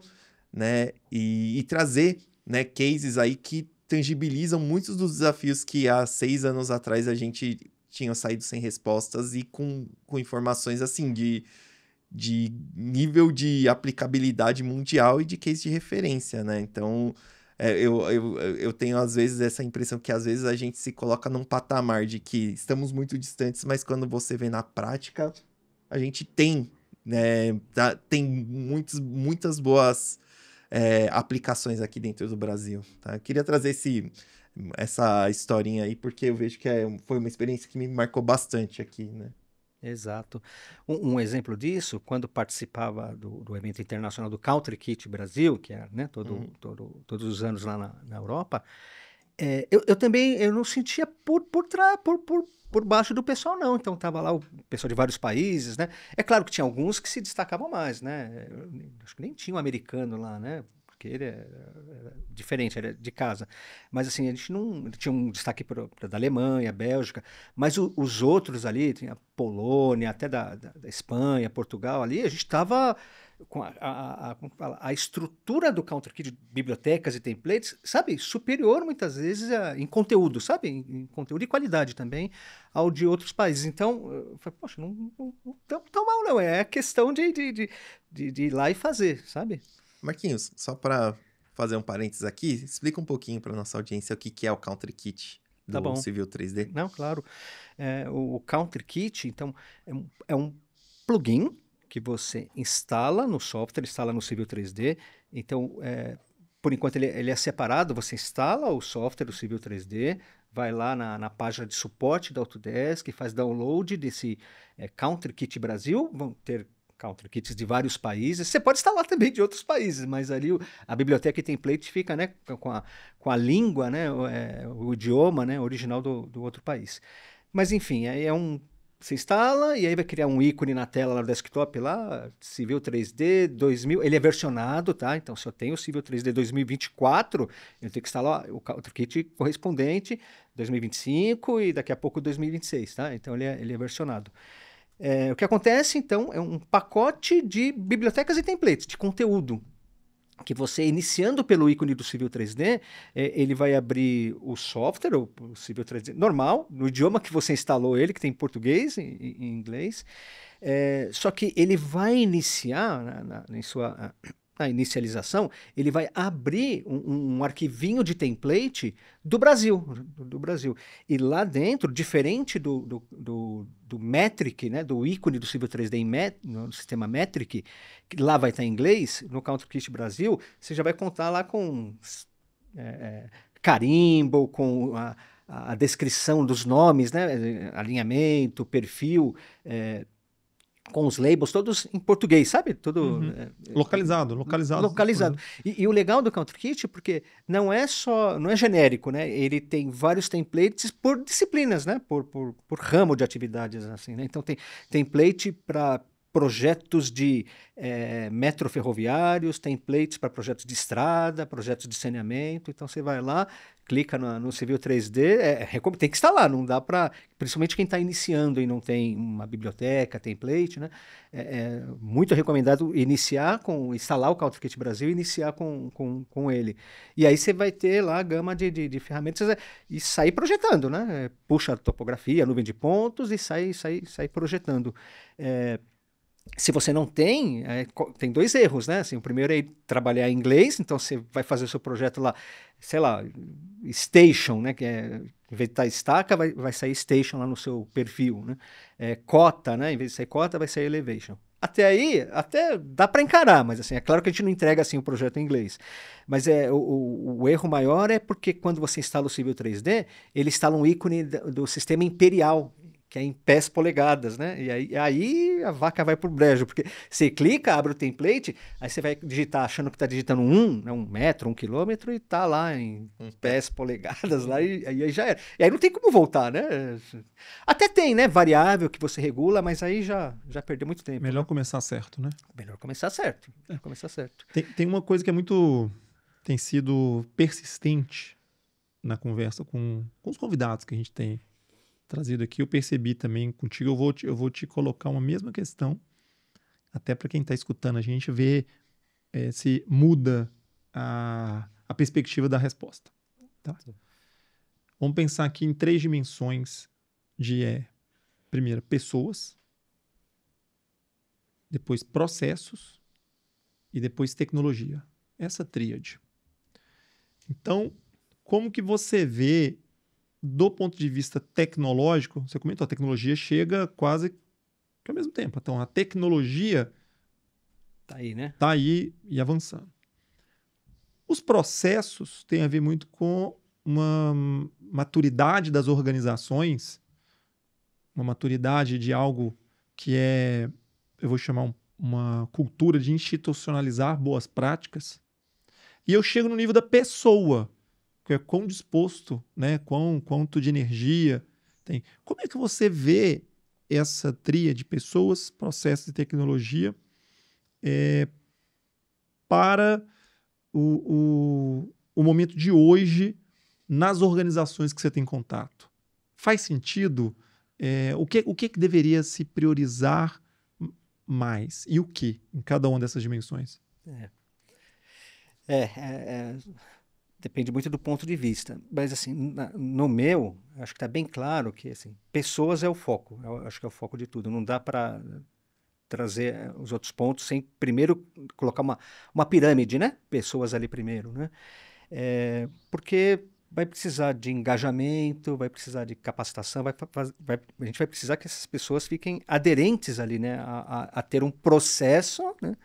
né, e trazer, né, cases aí que tangibilizam muitos dos desafios que há 6 anos atrás a gente tinha saído sem respostas e com informações assim de nível de aplicabilidade mundial e de case de referência, né? Então, eu tenho, às vezes, essa impressão que, às vezes, a gente se coloca num patamar de que estamos muito distantes, mas quando você vê na prática, a gente tem, né, tem muitas boas aplicações aqui dentro do Brasil, tá? Eu queria trazer essa historinha aí, porque eu vejo que foi uma experiência que me marcou bastante aqui, né? Exato. Um exemplo disso, quando participava do evento internacional do Country Kit Brasil, que é, né, todos os anos lá na Europa, eu também não sentia por baixo do pessoal, não. Então, estava lá o pessoal de vários países, né? É claro que tinha alguns que se destacavam mais, né? Acho que nem tinha um americano lá, né? porque ele era diferente, era de casa. Mas assim, a gente não tinha um destaque da Alemanha, Bélgica, mas os outros ali, tinha Polônia, até da Espanha, Portugal ali, a gente estava com como fala, a estrutura do CounterKit, de bibliotecas e templates, sabe, superior muitas vezes em conteúdo, sabe, em conteúdo e qualidade também ao de outros países. Então, eu falei, poxa, não tão mal não, é questão de ir lá e fazer, sabe? Marquinhos, só para fazer um parênteses aqui, explica um pouquinho para nossa audiência o que é o CounterKit Tá bom. do Civil 3D. Não, claro. O CounterKit, então, é um plugin que você instala no software, instala no Civil 3D. Então, por enquanto ele é separado, você instala o software do Civil 3D, vai lá na página de suporte da Autodesk, faz download desse CounterKit Brasil, vão ter CounterKits de vários países. Você pode instalar também de outros países, mas ali a biblioteca e template fica, né, com a língua, né, o idioma, né, original do outro país. Mas enfim, aí você instala e aí vai criar um ícone na tela no desktop lá, Civil 3D 2000, ele é versionado, tá? Então se eu tenho o Civil 3D 2024, eu tenho que instalar o CounterKit correspondente 2025 e daqui a pouco 2026, tá? Então ele é versionado. O que acontece, então, é um pacote de bibliotecas e templates, de conteúdo, que você, iniciando pelo ícone do Civil 3D, ele vai abrir o software, o Civil 3D normal, no idioma que você instalou ele, que tem em português e em inglês, só que ele vai iniciar, na inicialização, ele vai abrir um arquivinho de template do Brasil. E lá dentro, diferente do Metric, né, do ícone do Civil 3D no sistema Metric, que lá vai estar em inglês, no CounterKit Brasil, você já vai contar lá com carimbo, com a descrição dos nomes, né, alinhamento, perfil, com os labels todos em português, sabe? Tudo localizado. E o legal do CounterKit, porque não é genérico, né? Ele tem vários templates por disciplinas, né? Por ramo de atividades, assim, né? Então tem template para projetos de metroferroviários, templates para projetos de estrada, projetos de saneamento. Então você vai lá, clica no Civil 3D, tem que instalar, não dá para... Principalmente quem está iniciando e não tem uma biblioteca, template, né? É muito recomendado instalar o CounterKit Brasil e iniciar com ele. E aí você vai ter lá a gama de ferramentas e sair projetando, né? Puxa a topografia, a nuvem de pontos e sai projetando. Se você não tem, tem dois erros, né? Assim, o primeiro é trabalhar em inglês, então você vai fazer o seu projeto lá, sei lá, station, né? Que em vez de estar estaca, vai sair station lá no seu perfil, né? Cota, né? Em vez de sair cota, vai sair elevation. Até aí, até dá para encarar, mas assim, é claro que a gente não entrega assim o projeto em inglês. Mas o erro maior é porque quando você instala o Civil 3D, ele instala um ícone do sistema imperial, que é em pés polegadas, né? E aí a vaca vai pro brejo, porque você clica, abre o template, aí você vai digitar achando que está digitando 1 metro, 1 quilômetro, e tá lá em pés polegadas, lá, e aí já era. E aí não tem como voltar, né? Até tem, né? Variável que você regula, mas aí já perdeu muito tempo. Melhor começar certo, né? Melhor começar certo. Tem uma coisa que tem sido persistente na conversa com os convidados que a gente tem trazido aqui. Eu percebi também contigo, eu vou te colocar uma mesma questão, até para quem está escutando a gente ver se muda a perspectiva da resposta. Tá? Vamos pensar aqui em 3 dimensões de, primeiro, pessoas, depois processos e depois tecnologia. Essa tríade. Então, como que você vê do ponto de vista tecnológico? Você comentou, a tecnologia chega quase que ao mesmo tempo. Então, a tecnologia tá aí, né? Tá aí e avançando. Os processos têm a ver muito com uma maturidade das organizações, uma maturidade de algo que eu vou chamar uma cultura de institucionalizar boas práticas. E eu chego no nível da pessoa, que é quão disposto, né, quanto de energia tem. Como é que você vê essa tríade de pessoas, processos e tecnologia para o momento de hoje nas organizações que você tem contato? Faz sentido? O que deveria se priorizar mais? E o que em cada uma dessas dimensões? Depende muito do ponto de vista. Mas, assim, no meu, acho que está bem claro que, assim, pessoas é o foco. Eu acho que é o foco de tudo. Não dá para trazer os outros pontos sem primeiro colocar uma pirâmide, né? Pessoas ali primeiro, né? Porque vai precisar de engajamento, vai precisar de capacitação, a gente vai precisar que essas pessoas fiquem aderentes ali, né? A ter um processo, né?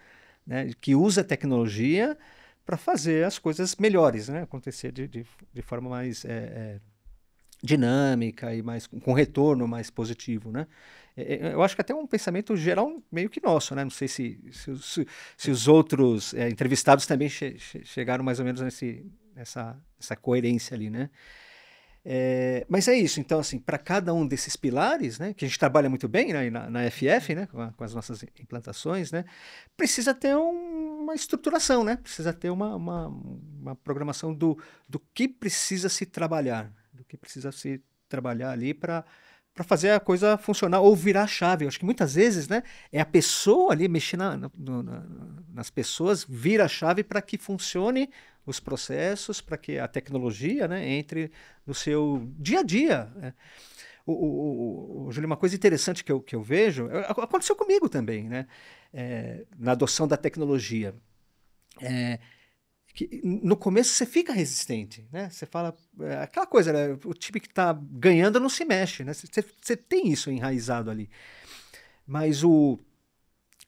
Que usa a tecnologia para fazer as coisas melhores, né? Acontecer de forma mais dinâmica e com retorno mais positivo, né? Eu acho que até um pensamento geral meio que nosso, né? Não sei se os outros entrevistados também chegaram mais ou menos nessa coerência ali, né? Mas é isso. Então, assim, para cada um desses pilares, né, que a gente trabalha muito bem, né, na FF, né, com as nossas implantações, né, precisa ter uma estruturação, né? Precisa ter uma programação do que precisa se trabalhar, do que precisa se trabalhar ali para fazer a coisa funcionar ou virar a chave. Eu acho que muitas vezes, né, é a pessoa ali mexer nas pessoas, vira a chave para que funcione os processos, para que a tecnologia, né, entre no seu dia a dia, né? Júlio, uma coisa interessante que eu vejo, aconteceu comigo também, né, na adoção da tecnologia. Que no começo você fica resistente, né? Você fala, aquela coisa, né? O time que está ganhando não se mexe, né? Você tem isso enraizado ali. Mas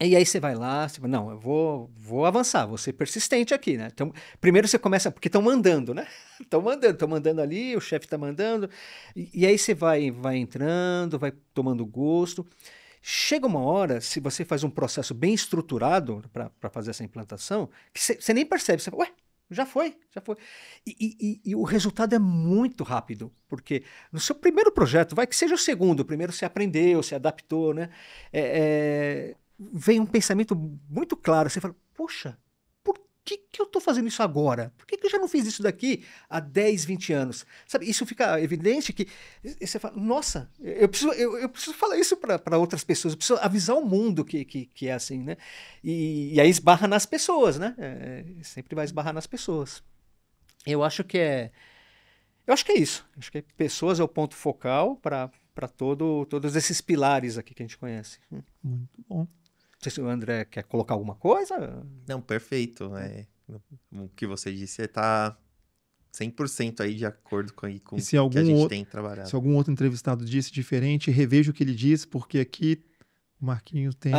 e aí você vai lá, você fala, não, eu vou avançar, vou ser persistente aqui, né? Então, primeiro você começa, porque estão mandando, né? Estão mandando ali, o chefe está mandando, e aí você vai entrando, vai tomando gosto. Chega uma hora, se você faz um processo bem estruturado para fazer essa implantação, que você nem percebe, você fala, ué, já foi. E o resultado é muito rápido, porque no seu primeiro projeto, vai que seja o segundo, primeiro você aprendeu, você adaptou, né? Vem um pensamento muito claro, você fala, poxa, por que eu estou fazendo isso agora? Por que eu já não fiz isso daqui há 10, 20 anos? Sabe, isso fica evidente que você fala, nossa, eu preciso falar isso para outras pessoas, eu preciso avisar o mundo que é assim, né? E aí esbarra nas pessoas, né? Sempre vai esbarrar nas pessoas. Eu acho que é isso. Acho que pessoas é o ponto focal para todos esses pilares aqui que a gente conhece. Muito bom. Não sei se o André quer colocar alguma coisa. Não, perfeito. O que você disse está 100% aí de acordo com o que a gente tem trabalhado. Se algum outro entrevistado disse diferente, reveja o que ele disse, porque aqui o Marquinhos tem... Né?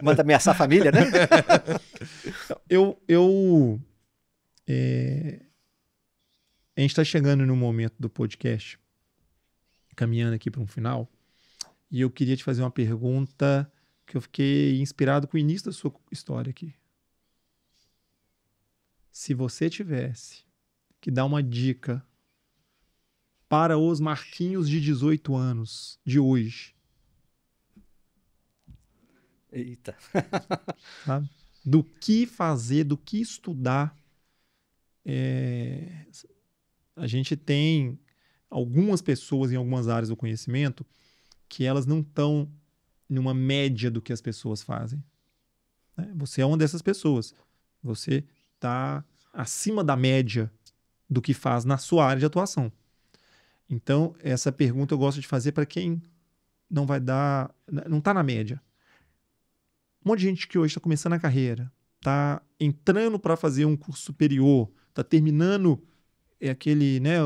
Manda ameaçar a família, né? A gente está chegando no momento do podcast, caminhando aqui para um final, e eu queria te fazer uma pergunta que eu fiquei inspirado com o início da sua história aqui. Se você tivesse que dar uma dica para os Marquinhos de 18 anos de hoje, eita, sabe? Do que fazer, do que estudar, a gente tem algumas pessoas em algumas áreas do conhecimento que elas não estão numa média do que as pessoas fazem. Né? Você é uma dessas pessoas. Você está acima da média do que faz na sua área de atuação. Então, essa pergunta eu gosto de fazer para quem não está na média. Um monte de gente que hoje está começando a carreira, está entrando para fazer um curso superior, está terminando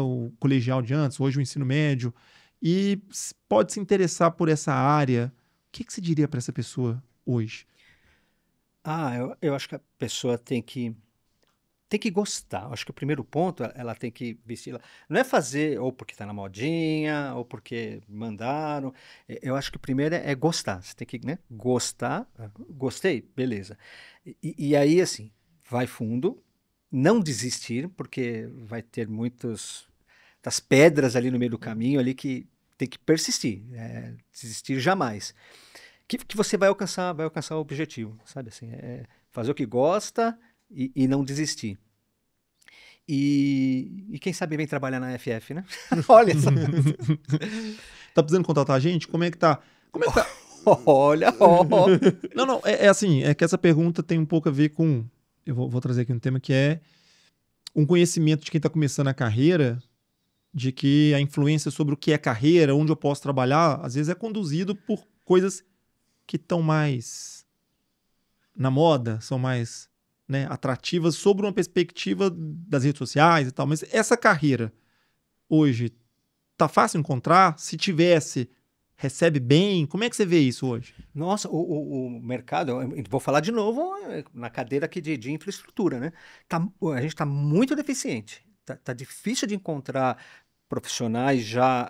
o colegial de antes, hoje o ensino médio, e pode se interessar por essa área. O que você diria para essa pessoa hoje? Eu acho que a pessoa tem que gostar. Eu acho que o primeiro ponto, ela tem que vestir. Não é fazer ou porque está na modinha, ou porque mandaram. Eu acho que o primeiro é gostar. Você tem que, né, gostar. Gostei? Beleza. E aí, assim, vai fundo. Não desistir, porque vai ter muitas pedras ali no meio do caminho ali que tem que persistir. Desistir jamais. Que você vai alcançar o objetivo, sabe? Assim, fazer o que gosta, e não desistir. E quem sabe vem trabalhar na FF, né? Olha só. Tá precisando contratar a gente? Como é que tá? Como é que tá? Olha, Não, é assim, é que essa pergunta tem um pouco a ver com... Eu vou trazer aqui um tema que é um conhecimento de quem está começando a carreira, de que a influência sobre o que é carreira, onde eu posso trabalhar, às vezes é conduzido por coisas que estão mais na moda, são mais, né, atrativas sobre uma perspectiva das redes sociais e tal. Mas essa carreira hoje tá fácil encontrar? Se tivesse, recebe bem? Como é que você vê isso hoje? Nossa, o mercado, eu vou falar de novo na cadeira aqui de infraestrutura, né? A gente está muito deficiente. Tá difícil de encontrar profissionais já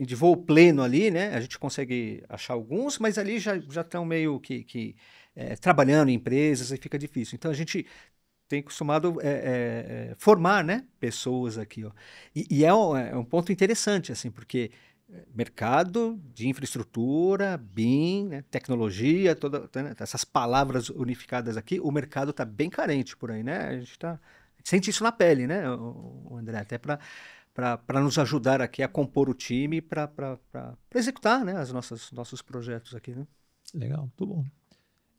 de voo pleno ali, né? A gente consegue achar alguns, mas ali já estão meio que trabalhando em empresas e fica difícil. Então a gente tem costumado formar, né, pessoas aqui, ó. E é um ponto interessante, assim, porque mercado de infraestrutura, BIM, né, tecnologia, né, essas palavras unificadas aqui, o mercado está bem carente por aí, né? A gente sente isso na pele, né, o André, até para nos ajudar aqui a compor o time para executar, né, nossos projetos aqui, né? Legal, muito bom.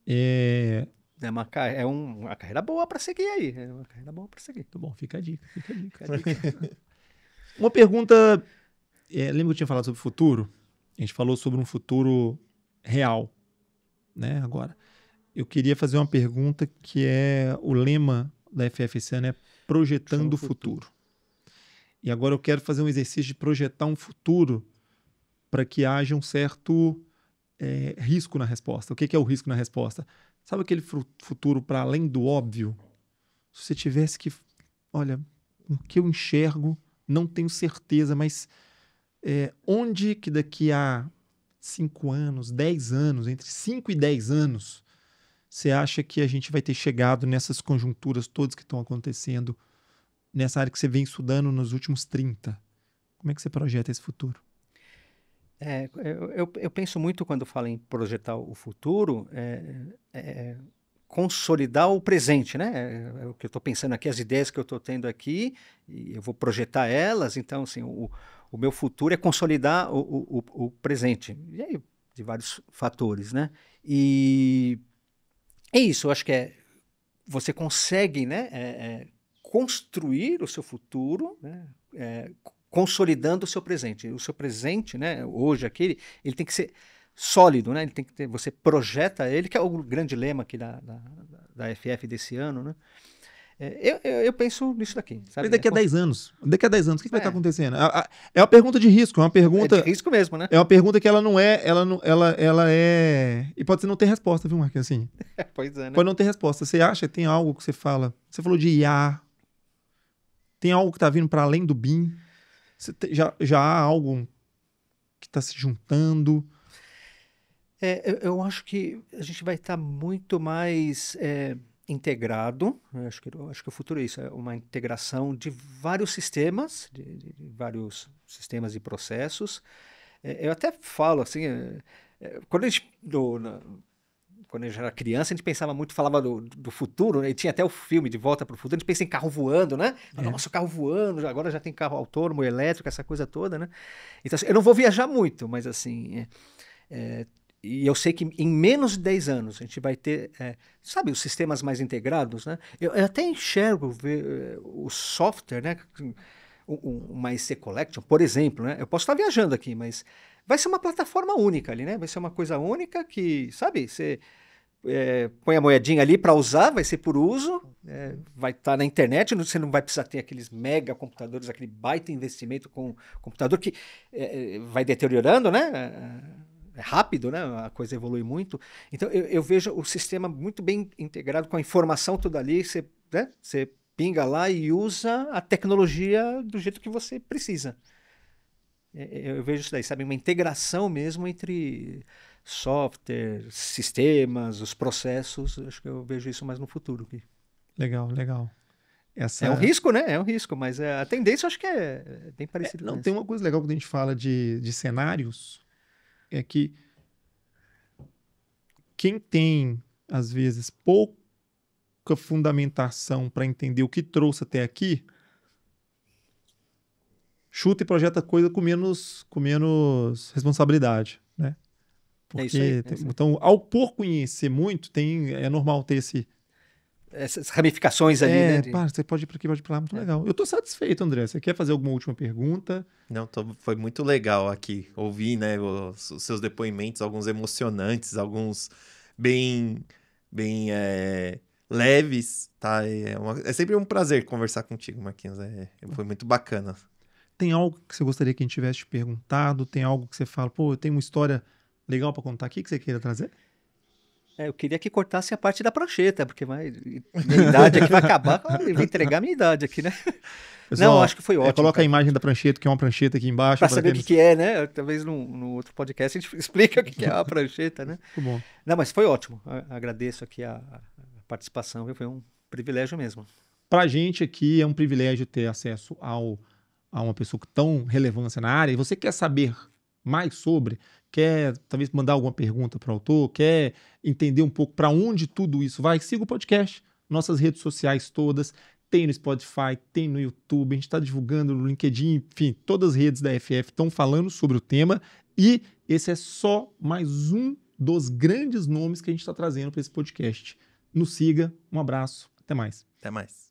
É uma carreira boa para seguir aí. É uma carreira boa para seguir. Muito bom, fica a dica. Fica a dica. Uma pergunta... lembra que eu tinha falado sobre o futuro? A gente falou sobre um futuro real, né? Agora, eu queria fazer uma pergunta que é o lema da FF esse ano é projetando o futuro. E agora eu quero fazer um exercício de projetar um futuro para que haja um certo risco na resposta. O que é o risco na resposta? Sabe aquele futuro para além do óbvio? Se você tivesse que... Olha, o que eu enxergo, não tenho certeza, mas onde que daqui a 5 anos, 10 anos, entre 5 e 10 anos, você acha que a gente vai ter chegado nessas conjunturas todas que estão acontecendo, nessa área que você vem estudando nos últimos 30? Como é que você projeta esse futuro? Eu penso muito quando falo em projetar o futuro, consolidar o presente, né? É o que eu estou pensando aqui, as ideias que eu estou tendo aqui, e eu vou projetar elas, então, assim, o meu futuro é consolidar o presente, e aí, de vários fatores, né? E é isso, eu acho que você consegue, né, construir o seu futuro, né, consolidando o seu presente. O seu presente, né, hoje aqui, ele tem que ser sólido, né? Ele tem que ter, você projeta ele, que é o grande lema aqui da FF desse ano, né? Eu penso nisso daqui, sabe? Mas daqui a 10 anos. Daqui a 10 anos, o que vai estar acontecendo? É uma pergunta de risco, é uma pergunta... É de risco mesmo, né? É uma pergunta que ela não é... Ela é... E pode ser não ter resposta, viu, Marquinhos? Assim, pois é, né? pode não ter resposta. Você acha que tem algo que você fala... Você falou de IA. Tem algo que está vindo para além do BIM? Já há algo que está se juntando? Eu acho que a gente vai estar muito mais... integrado, acho que o futuro é isso, é uma integração de vários sistemas, de vários sistemas e processos. Eu até falo assim, quando a gente era criança, a gente pensava muito, falava do futuro, né? E tinha até o filme De Volta para o Futuro, a gente pensa em carro voando, né? Nossa, carro voando, agora já tem carro autônomo, elétrico, essa coisa toda, né? Então, assim, eu não vou viajar muito, mas assim... E eu sei que em menos de 10 anos a gente vai ter, sabe, os sistemas mais integrados, né? Eu até enxergo o software, né? Uma EC Collection, por exemplo, né? Eu posso estar viajando aqui, mas vai ser uma plataforma única ali, né? Vai ser uma coisa única que, sabe, você põe a moedinha ali para usar, vai ser por uso, vai estar na internet, você não vai precisar ter aqueles mega computadores, aquele baita investimento com computador que vai deteriorando, né? É rápido, né? A coisa evolui muito. Então, eu vejo o sistema muito bem integrado com a informação toda ali. Você pinga lá e usa a tecnologia do jeito que você precisa. Eu vejo isso daí, sabe? Uma integração mesmo entre software, sistemas, os processos. Acho que eu vejo isso mais no futuro. Legal. É um risco, né? É um risco, mas a tendência eu acho que é bem parecida. Não, tem uma coisa legal quando a gente fala de cenários, é que quem tem, às vezes, pouca pouca fundamentação para entender o que trouxe até aqui, chuta e projeta coisa com menos responsabilidade, né? Porque, isso aí. então, por conhecer muito, é normal ter Essas ramificações ali, né? pá, você pode ir para aqui, pode ir para lá, muito legal. Eu tô satisfeito, André. Você quer fazer alguma última pergunta? Não, foi muito legal aqui ouvir, né, os seus depoimentos, alguns emocionantes, alguns bem leves, tá? É sempre um prazer conversar contigo, Marquinhos. Foi muito bacana. Tem algo que você gostaria que a gente tivesse te perguntado? Tem algo que você fala, pô, eu tenho uma história legal para contar aqui que você queira trazer? Eu queria que cortasse a parte da prancheta, porque minha idade aqui vai acabar, eu vou entregar minha idade aqui, né? Pessoal, não, acho que foi ótimo. Coloca a imagem da prancheta, que é uma prancheta aqui embaixo. Para saber o que é, né? Talvez no outro podcast a gente explica o que é a prancheta, né? Muito bom. Não, mas foi ótimo. Agradeço aqui a participação, viu? Foi um privilégio mesmo. Pra gente aqui é um privilégio ter acesso a uma pessoa com tão relevância na área. E você quer saber mais sobre, quer talvez mandar alguma pergunta para o autor, quer entender um pouco para onde tudo isso vai, siga o podcast, nossas redes sociais todas, tem no Spotify, tem no YouTube, a gente está divulgando no LinkedIn, enfim, todas as redes da FF estão falando sobre o tema e esse é só mais um dos grandes nomes que a gente está trazendo para esse podcast. Nos siga, um abraço, até mais. Até mais.